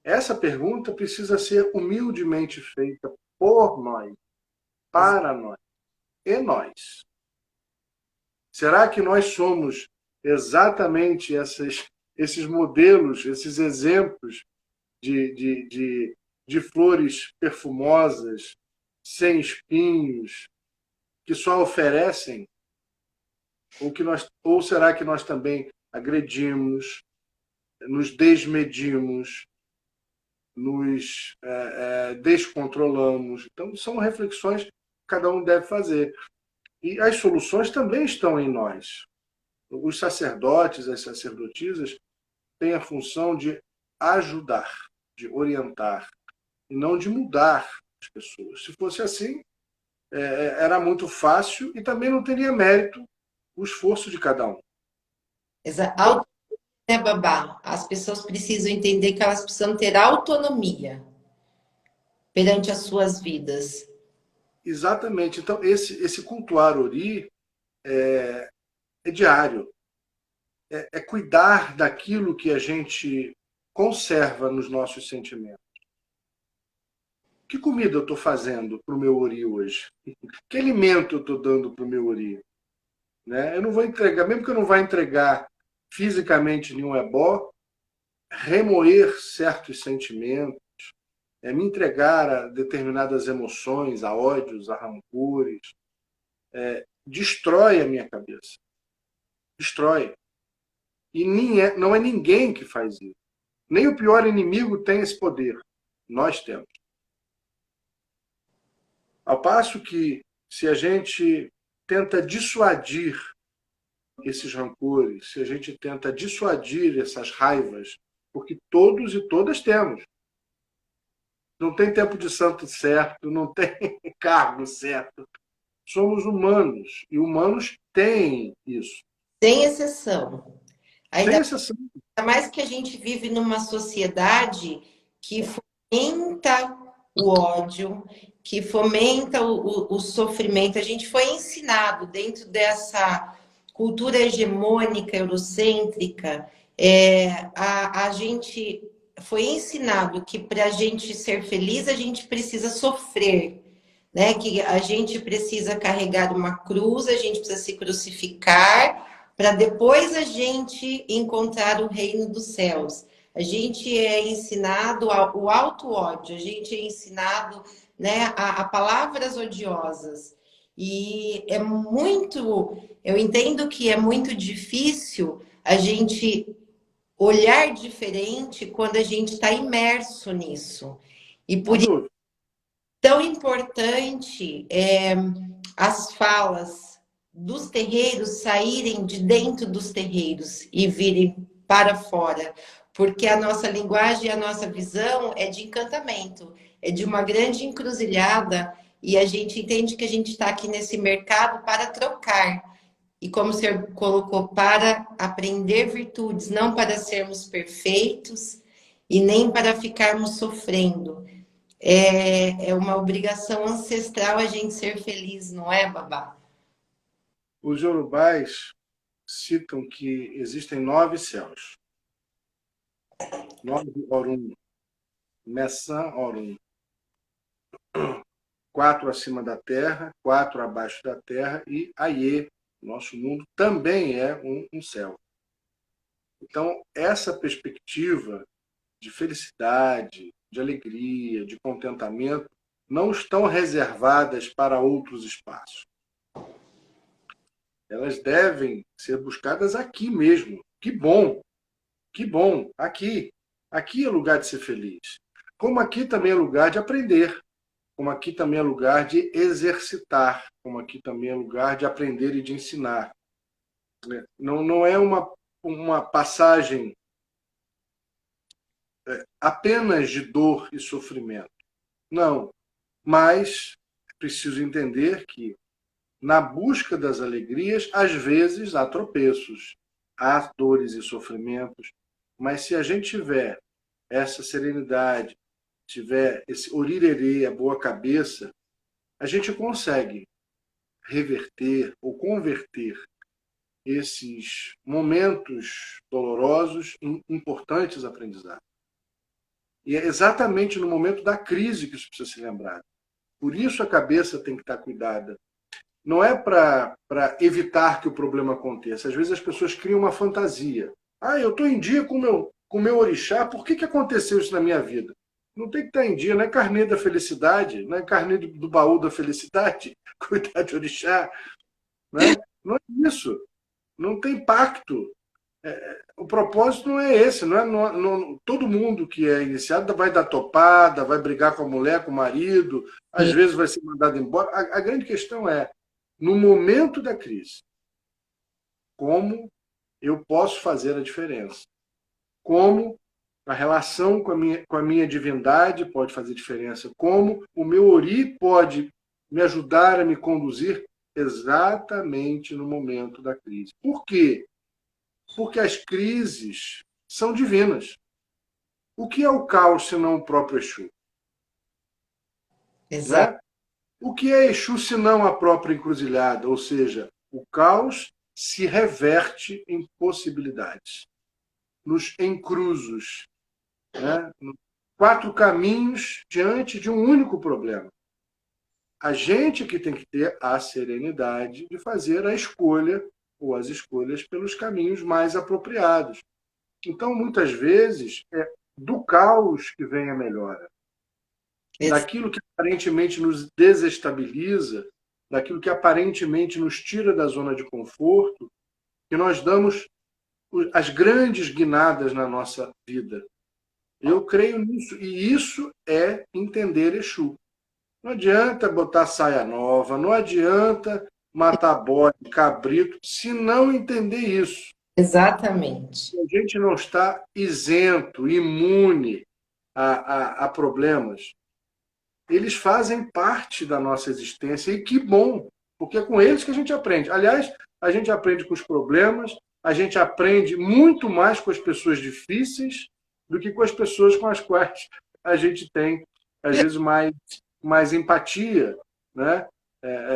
Essa pergunta precisa ser humildemente feita por nós, para nós e nós. Será que nós somos exatamente esses modelos, esses exemplos de flores perfumosas, sem espinhos, que só oferecem? Ou será que nós também agredimos, nos desmedimos, nos descontrolamos? Então, são reflexões que cada um deve fazer. E as soluções também estão em nós. Os sacerdotes, as sacerdotisas, têm a função de ajudar, de orientar, e não de mudar as pessoas. Se fosse assim, era muito fácil e também não teria mérito o esforço de cada um. Então, Autonomia, né, Babá? As pessoas precisam entender que elas precisam ter autonomia perante as suas vidas. exatamente. Então, esse cultuar Ori é diário. É cuidar daquilo que a gente conserva nos nossos sentimentos. Que comida eu estou fazendo para o meu Ori hoje? Que alimento eu estou dando para o meu Ori? Né? Eu não vou entregar, mesmo que eu não vá entregar fisicamente nenhum ebó, remoer certos sentimentos, me entregar a determinadas emoções, a ódios, a rancores, destrói a minha cabeça. Destrói. E não é ninguém que faz isso. Nem o pior inimigo tem esse poder. Nós temos. Ao passo que, se a gente tenta dissuadir esses rancores, se a gente tenta dissuadir essas raivas, porque todos e todas temos. Não tem tempo de santo certo, não tem cargo certo. Somos humanos, e humanos têm isso. Sem exceção. Sem Ainda exceção. mais que a gente vive numa sociedade que fomenta o ódio, que fomenta o sofrimento. A gente foi ensinado dentro dessa cultura hegemônica, eurocêntrica, a gente foi ensinado que para a gente ser feliz a gente precisa sofrer, né? Que a gente precisa carregar uma cruz, a gente precisa se crucificar para depois a gente encontrar o reino dos céus. A gente é ensinado o auto-ódio, a gente é ensinado, né, a palavras odiosas. E é muito, eu entendo que é muito difícil a gente olhar diferente quando a gente está imerso nisso. E por Sem isso dúvida. é tão importante as falas dos terreiros saírem de dentro dos terreiros e virem para fora, porque a nossa linguagem e a nossa visão é de encantamento, é de uma grande encruzilhada, e a gente entende que a gente está aqui nesse mercado para trocar. E como o senhor colocou, para aprender virtudes, não para sermos perfeitos e nem para ficarmos sofrendo. É uma obrigação ancestral a gente ser feliz, não é, Babá? Os yorubais citam que existem 9 céus. 9 Orun, Messan Orun. 4 acima da terra, 4 abaixo da terra e Aie, nosso mundo, também é um céu. Então, essa perspectiva de felicidade, de alegria, de contentamento, não estão reservadas para outros espaços. Elas devem ser buscadas aqui mesmo. Que bom, aqui. Aqui é lugar de ser feliz. Como aqui também é lugar de aprender, como aqui também é lugar de exercitar, como aqui também é lugar de aprender e de ensinar. Não é uma passagem apenas de dor e sofrimento. Não, mas é preciso entender que na busca das alegrias, às vezes há tropeços, há dores e sofrimentos, Mas se a gente tiver essa serenidade, tiver esse orirerê, a boa cabeça, a gente consegue reverter ou converter esses momentos dolorosos em importantes aprendizados. E é exatamente no momento da crise que isso precisa ser lembrado. Por isso a cabeça tem que estar cuidada. Não é para evitar que o problema aconteça. Às vezes as pessoas criam uma fantasia. Ah, eu estou em dia com o meu orixá, por que aconteceu isso na minha vida? Não tem que estar em dia, não é carnê da felicidade, não é carnê do baú da felicidade, cuidar de orixá. Né? Não é isso. Não tem pacto. O propósito não é esse. Todo mundo que é iniciado vai dar topada, vai brigar com a mulher, com o marido, às vezes vai ser mandado embora. A grande questão é, no momento da crise, como eu posso fazer a diferença? Como a relação com a minha divindade pode fazer diferença? Como o meu ori pode me ajudar a me conduzir exatamente no momento da crise? Por quê? Porque as crises são divinas. O que é o caos senão o próprio Exu? Exato. Né? O que é Exu senão a própria encruzilhada? Ou seja, o caos se reverte em possibilidades, nos encruzos, né? 4 caminhos diante de um único problema. A gente que tem que ter a serenidade de fazer a escolha ou as escolhas pelos caminhos mais apropriados. Então, muitas vezes, é do caos que vem a melhora. Daquilo que aparentemente nos desestabiliza, daquilo que aparentemente nos tira da zona de conforto, que nós damos as grandes guinadas na nossa vida. Eu creio nisso. E isso é entender Exu. Não adianta botar saia nova, não adianta matar bode, cabrito, se não entender isso. Exatamente. A gente não está isento, imune a problemas. Eles fazem parte da nossa existência e que bom, porque é com eles que a gente aprende. Aliás, a gente aprende com os problemas, a gente aprende muito mais com as pessoas difíceis do que com as pessoas com as quais a gente tem, às vezes, mais empatia. Né?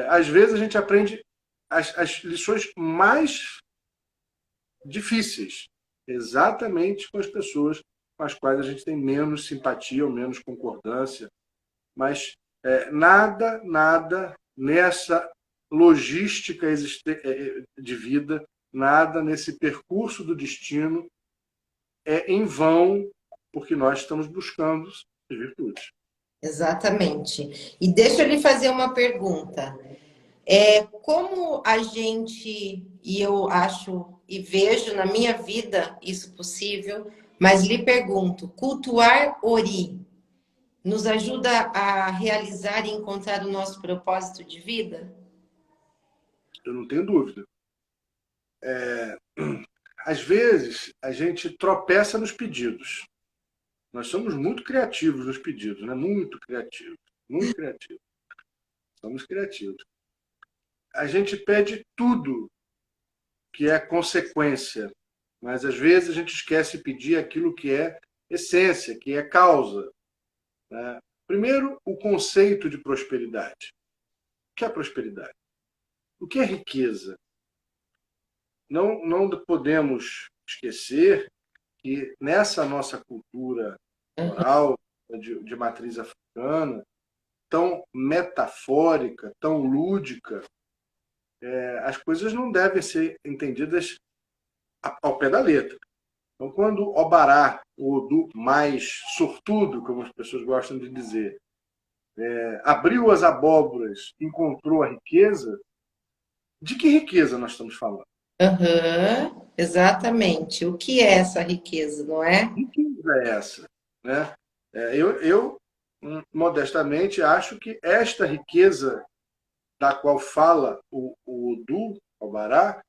Às vezes a gente aprende as lições mais difíceis, exatamente com as pessoas com as quais a gente tem menos simpatia ou menos concordância. Mas nada nessa logística de vida, nada nesse percurso do destino é em vão, porque nós estamos buscando as virtudes. Exatamente. E deixa eu lhe fazer uma pergunta. Como a gente, e eu acho e vejo na minha vida isso possível, mas lhe pergunto, cultuar Ori nos ajuda a realizar e encontrar o nosso propósito de vida? Eu não tenho dúvida. Às vezes, a gente tropeça nos pedidos. Nós somos muito criativos nos pedidos, né? Muito criativos, muito criativos. Somos criativos. A gente pede tudo que é consequência, mas às vezes a gente esquece de pedir aquilo que é essência, que é causa. Né? Primeiro, o conceito de prosperidade. O que é prosperidade? O que é riqueza? Não podemos esquecer que nessa nossa cultura oral, de matriz africana, tão metafórica, tão lúdica, as coisas não devem ser entendidas ao pé da letra. Então, quando Obará, o Odu mais sortudo, como as pessoas gostam de dizer, abriu as abóboras, encontrou a riqueza, de que riqueza nós estamos falando? Exatamente. O que é essa riqueza, não é? Que riqueza é essa? Né? Eu, modestamente, acho que esta riqueza da qual fala o Odu, Obará,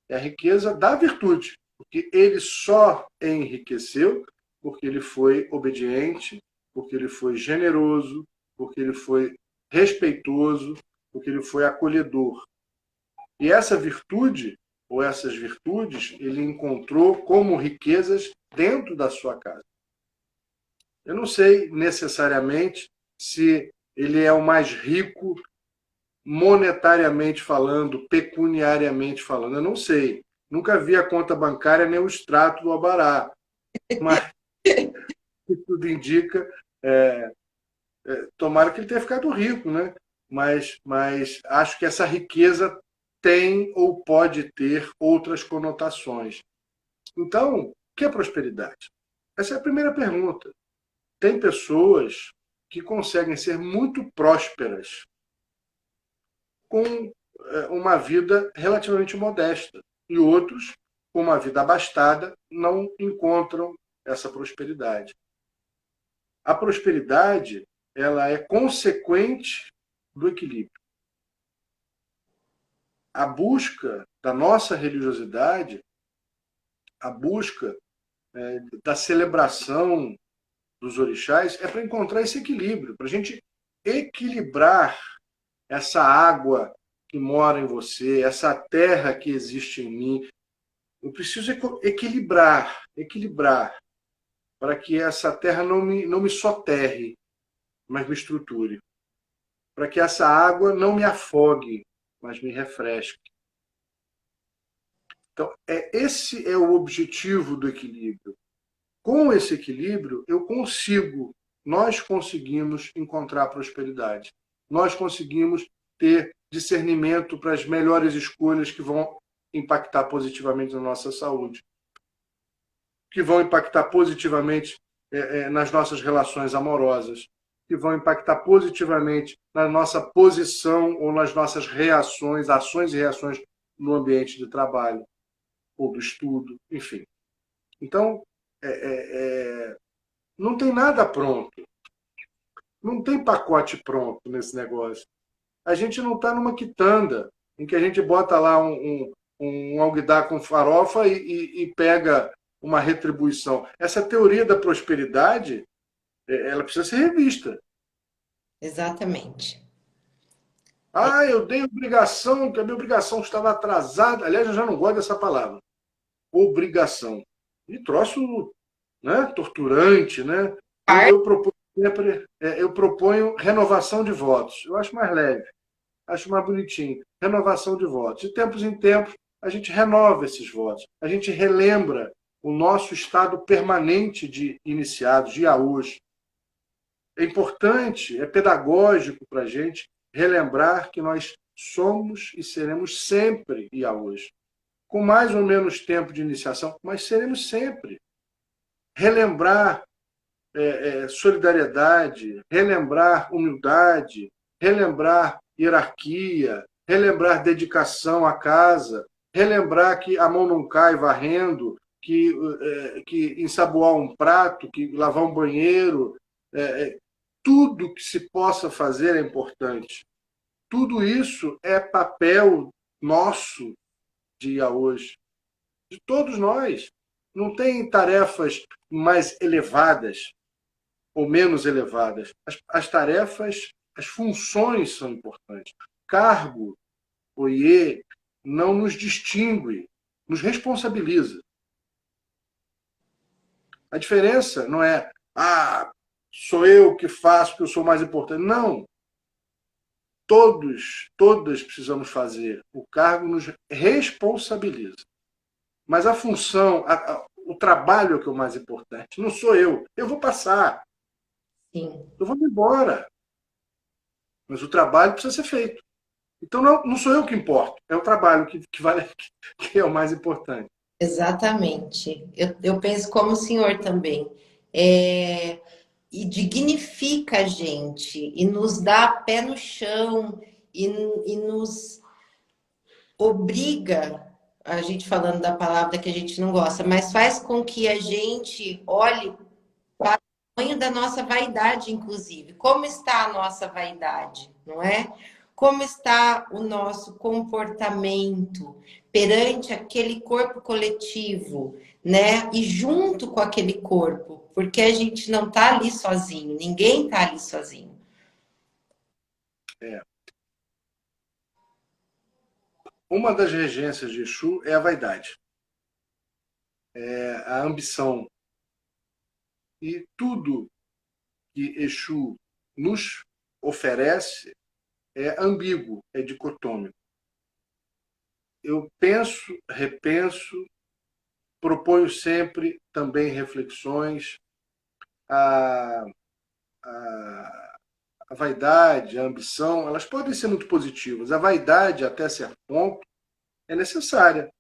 é a riqueza da virtude, porque ele só enriqueceu porque ele foi obediente, porque ele foi generoso, porque ele foi respeitoso, porque ele foi acolhedor. E essa virtude, ou essas virtudes, ele encontrou como riquezas dentro da sua casa. Eu não sei necessariamente se ele é o mais rico monetariamente falando, pecuniariamente falando. Eu não sei. Nunca vi a conta bancária nem o extrato do Abará. Mas tudo indica, tomara que ele tenha ficado rico, né? Mas acho que essa riqueza tem ou pode ter outras conotações. Então, o que é prosperidade? Essa é a primeira pergunta. Tem pessoas que conseguem ser muito prósperas com uma vida relativamente modesta e outros, com uma vida abastada, não encontram essa prosperidade. A prosperidade, ela é consequente do equilíbrio. A busca da nossa religiosidade, a busca da celebração dos orixás é para encontrar esse equilíbrio, para a gente equilibrar essa água que mora em você, essa terra que existe em mim. Eu preciso equilibrar, para que essa terra não me soterre, mas me estruture. Para que essa água não me afogue, mas me refresque. Então, esse é o objetivo do equilíbrio. Com esse equilíbrio, nós conseguimos encontrar prosperidade. Nós conseguimos ter discernimento para as melhores escolhas que vão impactar positivamente na nossa saúde, que vão impactar positivamente nas nossas relações amorosas, que vão impactar positivamente na nossa posição ou nas nossas reações, ações e reações no ambiente de trabalho ou do estudo, enfim. Então, não tem nada pronto. Não tem pacote pronto nesse negócio. A gente não está numa quitanda em que a gente bota lá um alguidar com farofa e pega uma retribuição. Essa teoria da prosperidade, ela precisa ser revista. Exatamente. Ah, eu dei obrigação, que a minha obrigação estava atrasada. Aliás, eu já não gosto dessa palavra. Obrigação. E troço, né, torturante, né? Eu proponho sempre, eu proponho renovação de votos. Eu acho mais leve, acho mais bonitinho. Renovação de votos. De tempos em tempos, a gente renova esses votos. A gente relembra o nosso estado permanente de iniciados, de IAUs. É importante, é pedagógico para a gente relembrar que nós somos e seremos sempre IAUs. Com mais ou menos tempo de iniciação, mas seremos sempre. Relembrar solidariedade, relembrar humildade, relembrar hierarquia, relembrar dedicação à casa, relembrar que a mão não cai varrendo, que ensaboar um prato, que lavar um banheiro, tudo que se possa fazer é importante. Tudo isso é papel nosso dia hoje, de todos nós. Não tem tarefas mais elevadas ou menos elevadas. As tarefas, as funções são importantes. Cargo, oiê, não nos distingue, nos responsabiliza. A diferença não é, sou eu que faço, que eu sou mais importante. Não. Todas precisamos fazer. O cargo nos responsabiliza. Mas a função, o trabalho é que é o mais importante. Não sou eu. Eu vou passar. Sim. Eu vou embora. Mas o trabalho precisa ser feito. Então não sou eu que importo. É o trabalho que é o mais importante. Exatamente. Eu penso como o senhor também. É, e dignifica a gente, e nos dá pé no chão, e nos obriga, a gente falando da palavra que a gente não gosta, mas faz com que a gente olhe para o tamanho da nossa vaidade, inclusive. Como está a nossa vaidade, não é? Como está o nosso comportamento perante aquele corpo coletivo, né? E junto com aquele corpo, porque a gente não está ali sozinho, ninguém está ali sozinho. É. Uma das regências de Exu é a vaidade. É a ambição. E tudo que Exu nos oferece é ambíguo, é dicotômico. Eu penso, repenso, proponho sempre também reflexões. A, a, a vaidade, a ambição, elas podem ser muito positivas. A vaidade, até certo ponto, é necessária,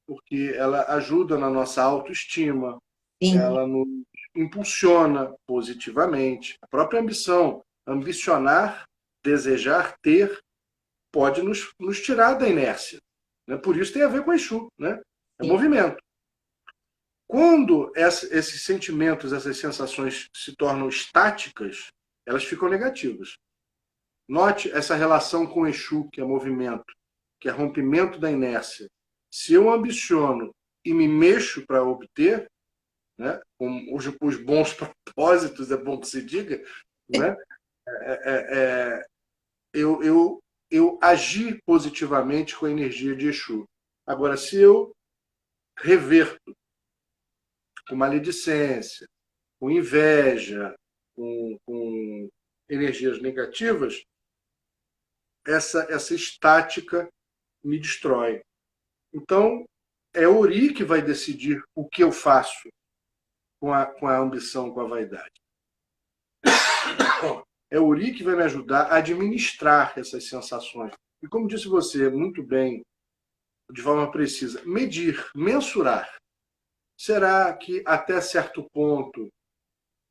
porque ela ajuda na nossa autoestima, Sim, ela nos impulsiona positivamente. A própria ambição, ambicionar, desejar, ter, pode nos tirar da inércia. Né? Por isso tem a ver com Exu, né? É sim, movimento. Quando esses sentimentos, essas sensações se tornam estáticas, elas ficam negativas. Note essa relação com o Exu, que é movimento, que é rompimento da inércia. Se eu ambiciono e me mexo para obter, né, com os bons propósitos, é bom que se diga, né, é, eu agi positivamente com a energia de Exu. Agora, se eu reverto com maledicência, com inveja, com energias negativas, essa estática me destrói. Então, é Ori que vai decidir o que eu faço com a ambição, com a vaidade. É Ori que vai me ajudar a administrar essas sensações. E como disse você muito bem, de forma precisa, medir, mensurar. Será que até certo ponto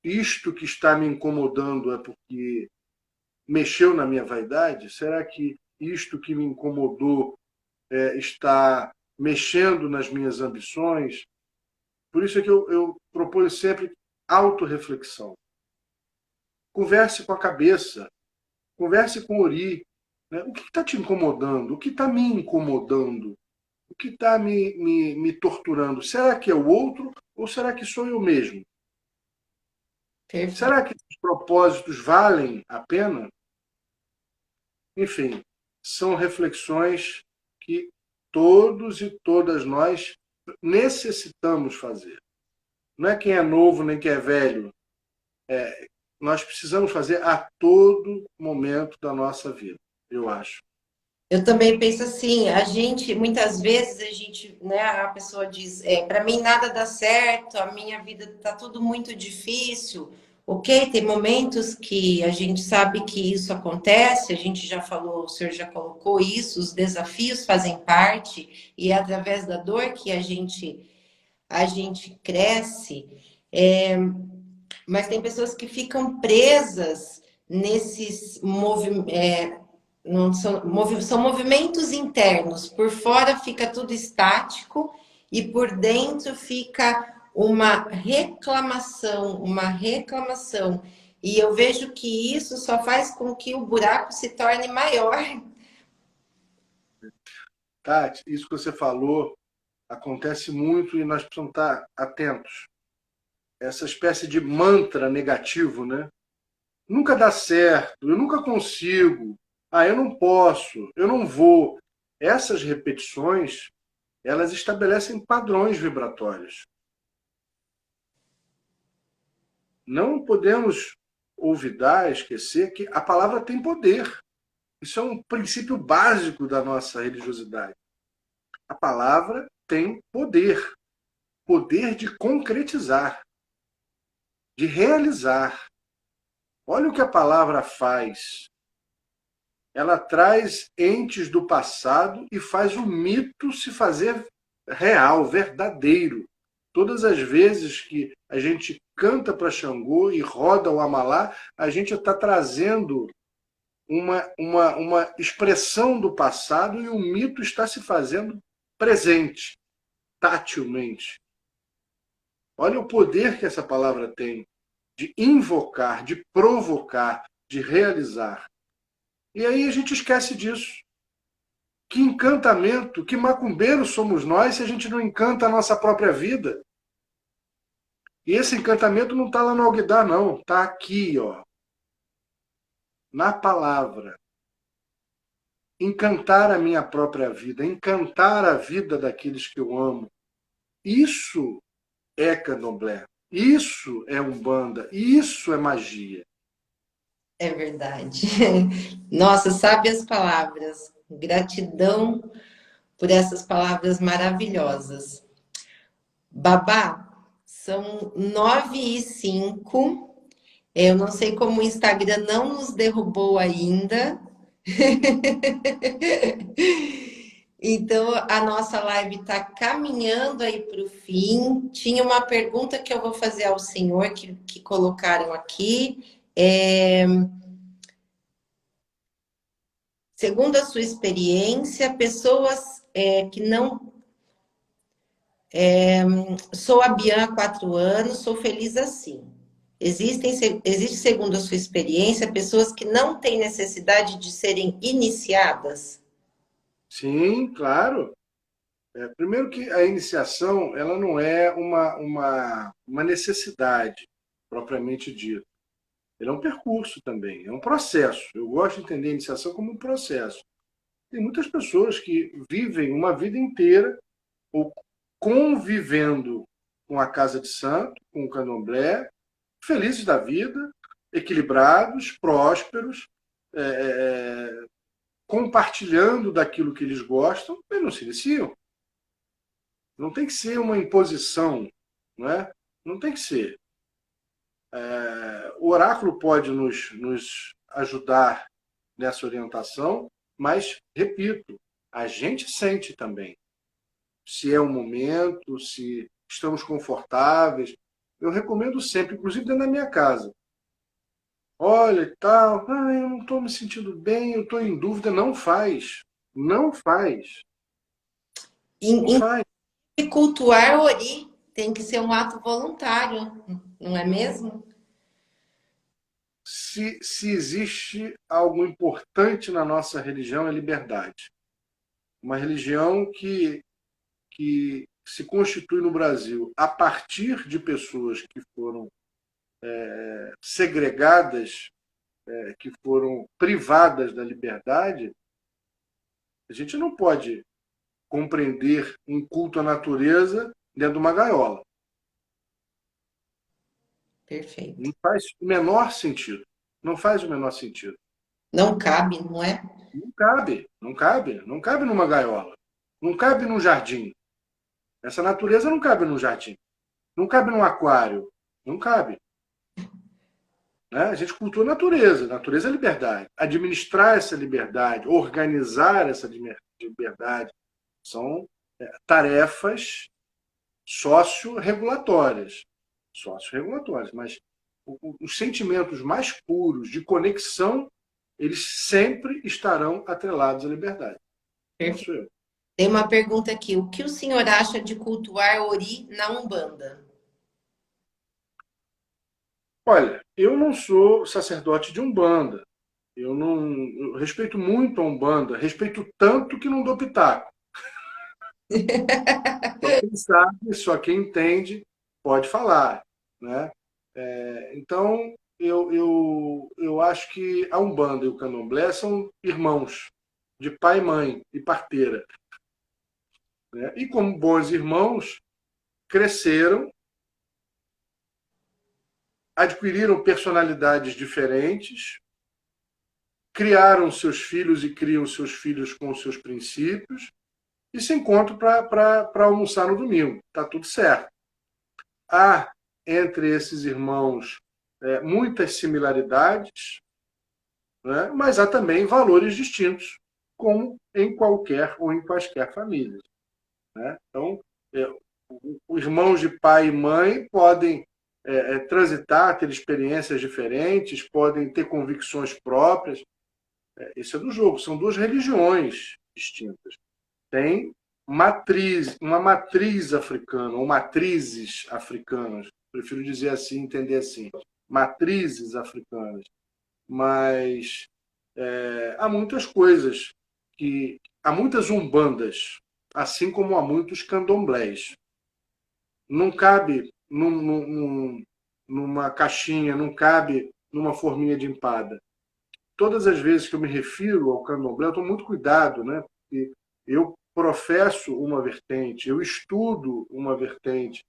isto que está me incomodando é porque mexeu na minha vaidade? Será que isto que me incomodou está mexendo nas minhas ambições? Por isso é que eu proponho sempre autorreflexão. Converse com a cabeça, converse com o Ori. Né? O que está te incomodando? O que está me incomodando? O que está me torturando? Será que é o outro ou será que sou eu mesmo? perfeito. Será que os propósitos valem a pena? Enfim, são reflexões que todos e todas nós necessitamos fazer. Não é quem é novo nem quem é velho. Nós precisamos fazer a todo momento da nossa vida, eu acho. Eu também penso assim, a gente, muitas vezes a gente, né, a pessoa diz, para mim nada dá certo, a minha vida tá tudo muito difícil. Ok, tem momentos que a gente sabe que isso acontece, a gente já falou, o senhor já colocou isso, os desafios fazem parte, e é através da dor que a gente cresce. Mas tem pessoas que ficam presas nesses movimentos, não são, são movimentos internos. Por fora fica tudo estático e por dentro fica uma reclamação, uma reclamação. E eu vejo que isso só faz com que o buraco se torne maior. Tati, isso que você falou acontece muito e nós precisamos estar atentos. Essa espécie de mantra negativo, né? Nunca dá certo, eu nunca consigo, eu não posso, eu não vou. Essas repetições, elas estabelecem padrões vibratórios. Não podemos olvidar, esquecer que a palavra tem poder. Isso é um princípio básico da nossa religiosidade. A palavra tem poder, poder de concretizar, de realizar. Olha o que a palavra faz. Ela traz entes do passado e faz o mito se fazer real, verdadeiro. Todas as vezes que a gente canta para Xangô e roda o Amalá, a gente está trazendo uma expressão do passado e o mito está se fazendo presente, tatilmente. Olha o poder que essa palavra tem de invocar, de provocar, de realizar. E aí a gente esquece disso. Que encantamento, que macumbeiro somos nós se a gente não encanta a nossa própria vida. E esse encantamento não está lá no Alguidar, não. Está aqui, ó, na palavra. Encantar a minha própria vida, encantar a vida daqueles que eu amo. Isso é candomblé. Isso é Umbanda, isso é magia. É verdade. Nossa, sabe as palavras. Gratidão por essas palavras maravilhosas. Babá, são 9h05. Eu não sei como o Instagram não nos derrubou ainda. Então, a nossa live está caminhando aí para o fim. Tinha uma pergunta que eu vou fazer ao senhor que colocaram aqui. Segundo a sua experiência, pessoas que não. Sou a Bian há 4 anos, sou feliz assim. Existe, segundo a sua experiência, pessoas que não têm necessidade de serem iniciadas? Sim, claro. Primeiro que a iniciação ela não é uma necessidade propriamente dita. Ele é um percurso também, é um processo. Eu gosto de entender a iniciação como um processo. Tem muitas pessoas que vivem uma vida inteira ou convivendo com a casa de santo, com o candomblé, felizes da vida, equilibrados, prósperos, é, é, compartilhando daquilo que eles gostam, e não se iniciam. Não tem que ser uma imposição, não é? Não tem que ser. O oráculo pode nos ajudar nessa orientação, mas, repito, a gente sente também. Se é um momento, se estamos confortáveis. Eu recomendo sempre, inclusive dentro da minha casa. Olha e tal, eu não estou me sentindo bem, eu estou em dúvida. Não faz. Não faz. Não faz. E cultuar Ori tem que ser um ato voluntário, não é mesmo? Se existe algo importante na nossa religião, é liberdade. Uma religião que se constitui no Brasil a partir de pessoas que foram segregadas, que foram privadas da liberdade, a gente não pode compreender um culto à natureza dentro de uma gaiola. Perfeito. Não faz o menor sentido. Não faz o menor sentido. Não cabe, não é? Não cabe, não cabe, não cabe numa gaiola. Não cabe num jardim. Essa natureza não cabe num jardim. Não cabe num aquário. Não cabe. Né? A gente cultua a natureza. Natureza é liberdade. Administrar essa liberdade, organizar essa liberdade, são tarefas socioregulatórias. Socioregulatórias. Mas os sentimentos mais puros de conexão, eles sempre estarão atrelados à liberdade. Perfeito. Penso eu. Tem uma pergunta aqui. O que o senhor acha de cultuar Ori na Umbanda? Olha, eu não sou sacerdote de Umbanda. Eu respeito muito a Umbanda, respeito tanto que não dou pitaco. Só quem sabe, só quem entende pode falar, né? Então, eu acho que a Umbanda e o Candomblé são irmãos, de pai e mãe e parteira. Né? E como bons irmãos, cresceram, adquiriram personalidades diferentes, criaram seus filhos e criam seus filhos com os seus princípios e se encontram para almoçar no domingo. Está tudo certo. Há entre esses irmãos muitas similaridades, né? Mas há também valores distintos, como em qualquer ou em quaisquer famílias. Né? Então, os irmãos de pai e mãe podem transitar, ter experiências diferentes, podem ter convicções próprias. Isso é do jogo. São duas religiões distintas. Tem uma matriz africana, ou matrizes africanas. Prefiro dizer assim, entender assim. Matrizes africanas. Mas há muitas coisas há muitas umbandas, assim como há muitos candomblés. Não cabe numa caixinha, não cabe numa forminha de empada. Todas as vezes que eu me refiro ao candomblé, eu estou muito cuidado, né? Porque eu professo uma vertente, eu estudo uma vertente,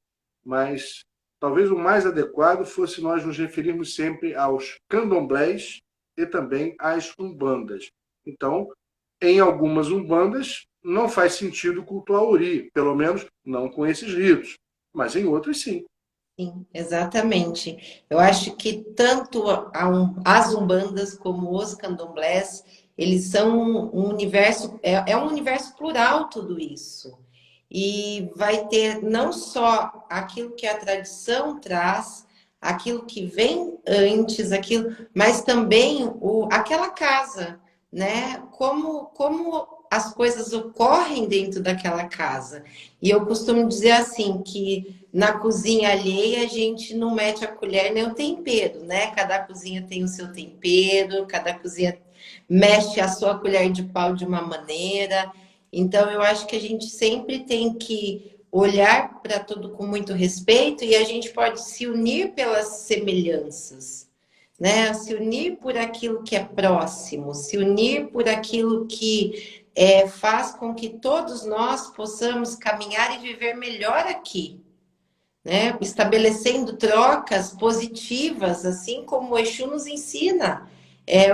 mas talvez o mais adequado fosse nós nos referirmos sempre aos candomblés e também às umbandas. Então, em algumas umbandas, não faz sentido cultuar Ori, pelo menos não com esses ritos, mas em outras sim. Sim, exatamente. Eu acho que tanto as umbandas como os candomblés, eles são um universo, é um universo plural tudo isso. E vai ter não só aquilo que a tradição traz, aquilo que vem antes, aquilo, mas também aquela casa, né? Como as coisas ocorrem dentro daquela casa. E eu costumo dizer assim que na cozinha alheia, a gente não mete a colher nem o tempero, né? Cada cozinha tem o seu tempero, cada cozinha mexe a sua colher de pau de uma maneira. Então, eu acho que a gente sempre tem que olhar para tudo com muito respeito e a gente pode se unir pelas semelhanças, né? Se unir por aquilo que é próximo, se unir por aquilo que faz com que todos nós possamos caminhar e viver melhor aqui, né? Estabelecendo trocas positivas, assim como o Exu nos ensina.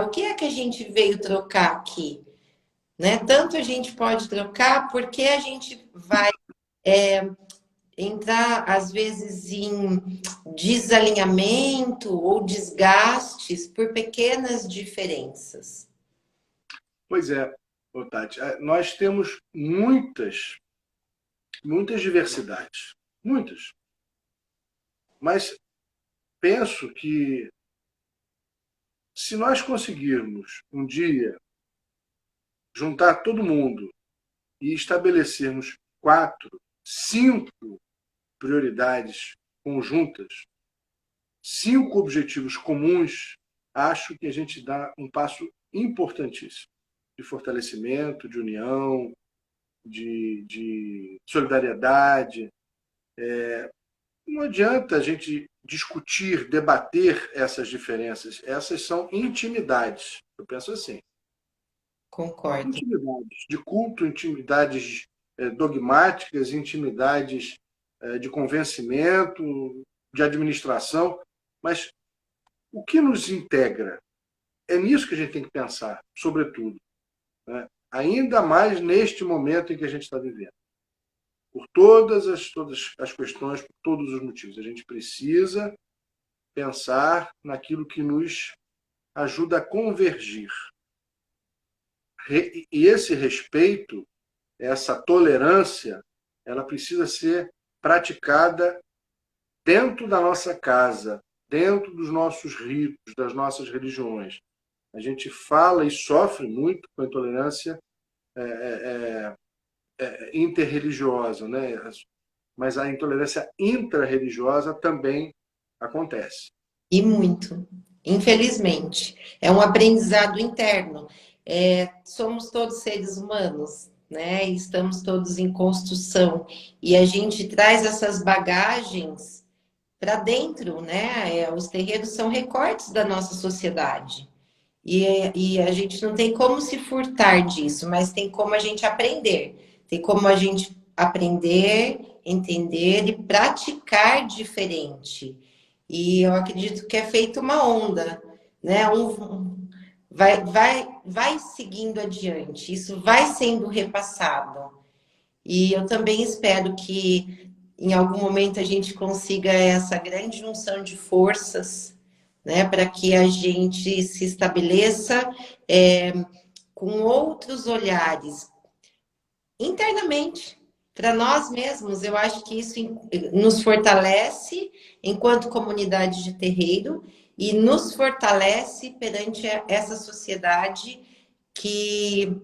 O que é que a gente veio trocar aqui? Né? Tanto a gente pode trocar, porque a gente vai entrar, às vezes, em desalinhamento ou desgastes por pequenas diferenças. Pois é, Tati, nós temos muitas diversidades, muitas. Mas penso que se nós conseguirmos um dia juntar todo mundo e estabelecermos 4, 5 prioridades conjuntas, 5 objetivos comuns, acho que a gente dá um passo importantíssimo de fortalecimento, de união, de solidariedade. Não adianta a gente discutir, debater essas diferenças. Essas são intimidades. Eu penso assim. Concordo. Intimidades de culto, intimidades dogmáticas, intimidades de convencimento, de administração. Mas o que nos integra? É nisso que a gente tem que pensar, sobretudo. Né? Ainda mais neste momento em que a gente está vivendo. Por todas as questões, por todos os motivos. A gente precisa pensar naquilo que nos ajuda a convergir. E esse respeito, essa tolerância, ela precisa ser praticada dentro da nossa casa, dentro dos nossos ritos, das nossas religiões. A gente fala e sofre muito com a intolerância interreligiosa, né? Mas a intolerância intrarreligiosa também acontece. E muito, infelizmente. É um aprendizado interno. Somos todos seres humanos, né? Estamos todos em construção. E a gente traz essas bagagens para dentro, né? Os terreiros são recortes da nossa sociedade. E a gente não tem como se furtar disso, mas tem como a gente aprender. Tem como a gente aprender, entender e praticar diferente. E eu acredito que é feita uma onda, né? Vai seguindo adiante, isso vai sendo repassado. E eu também espero que em algum momento a gente consiga essa grande junção de forças, né, para que a gente se estabeleça com outros olhares internamente para nós mesmos. Eu acho que isso nos fortalece enquanto comunidade de terreiro e nos fortalece perante essa sociedade que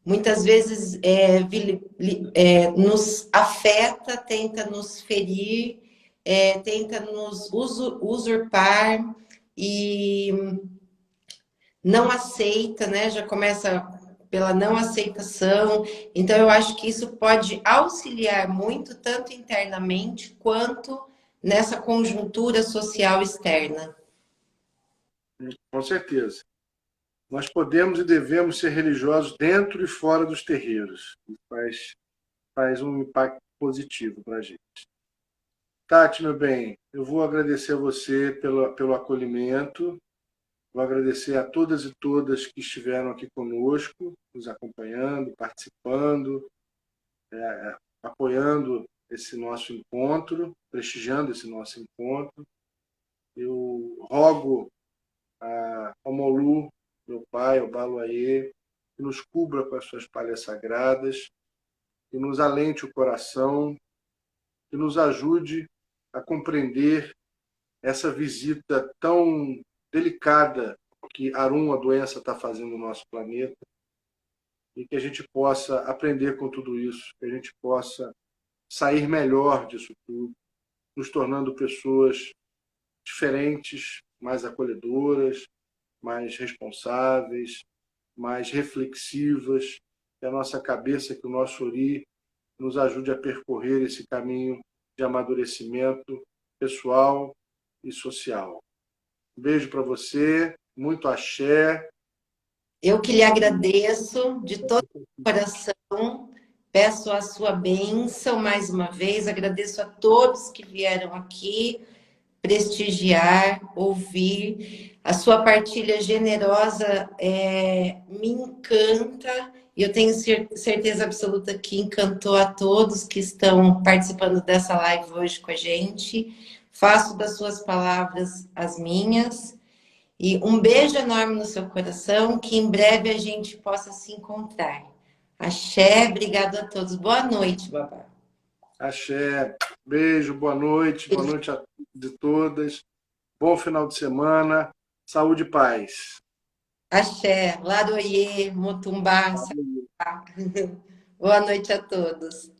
muitas vezes nos afeta, tenta nos ferir, tenta nos usurpar e não aceita, né? Já começa pela não aceitação. Então, eu acho que isso pode auxiliar muito, tanto internamente quanto nessa conjuntura social externa. Com certeza. Nós podemos e devemos ser religiosos dentro e fora dos terreiros. Faz um impacto positivo para a gente. Tati, meu bem, eu vou agradecer a você pelo acolhimento, vou agradecer a todas e todas que estiveram aqui conosco, nos acompanhando, participando, apoiando esse nosso encontro, prestigiando esse nosso encontro. Eu rogo ao Molu, meu pai, ao Baluayê, que nos cubra com as suas palhas sagradas, que nos alente o coração, que nos ajude a compreender essa visita tão delicada que Arum, a doença, está fazendo no nosso planeta, e que a gente possa aprender com tudo isso, que a gente possa sair melhor disso tudo, nos tornando pessoas diferentes, mais acolhedoras, mais responsáveis, mais reflexivas, que a nossa cabeça, que o nosso Ori nos ajude a percorrer esse caminho de amadurecimento pessoal e social. Um beijo para você, muito axé. Eu que lhe agradeço de todo o coração, peço a sua bênção mais uma vez, agradeço a todos que vieram aqui prestigiar, ouvir. A sua partilha generosa me encanta e eu tenho certeza absoluta que encantou a todos que estão participando dessa live hoje com a gente. Faço das suas palavras as minhas. E um beijo enorme no seu coração, que em breve a gente possa se encontrar. Axé, obrigado a todos. Boa noite, Babá. Axé, beijo, boa noite a todos e todas. Bom final de semana, saúde e paz. Axé, Laroie, Motumbá, Boa noite a todos.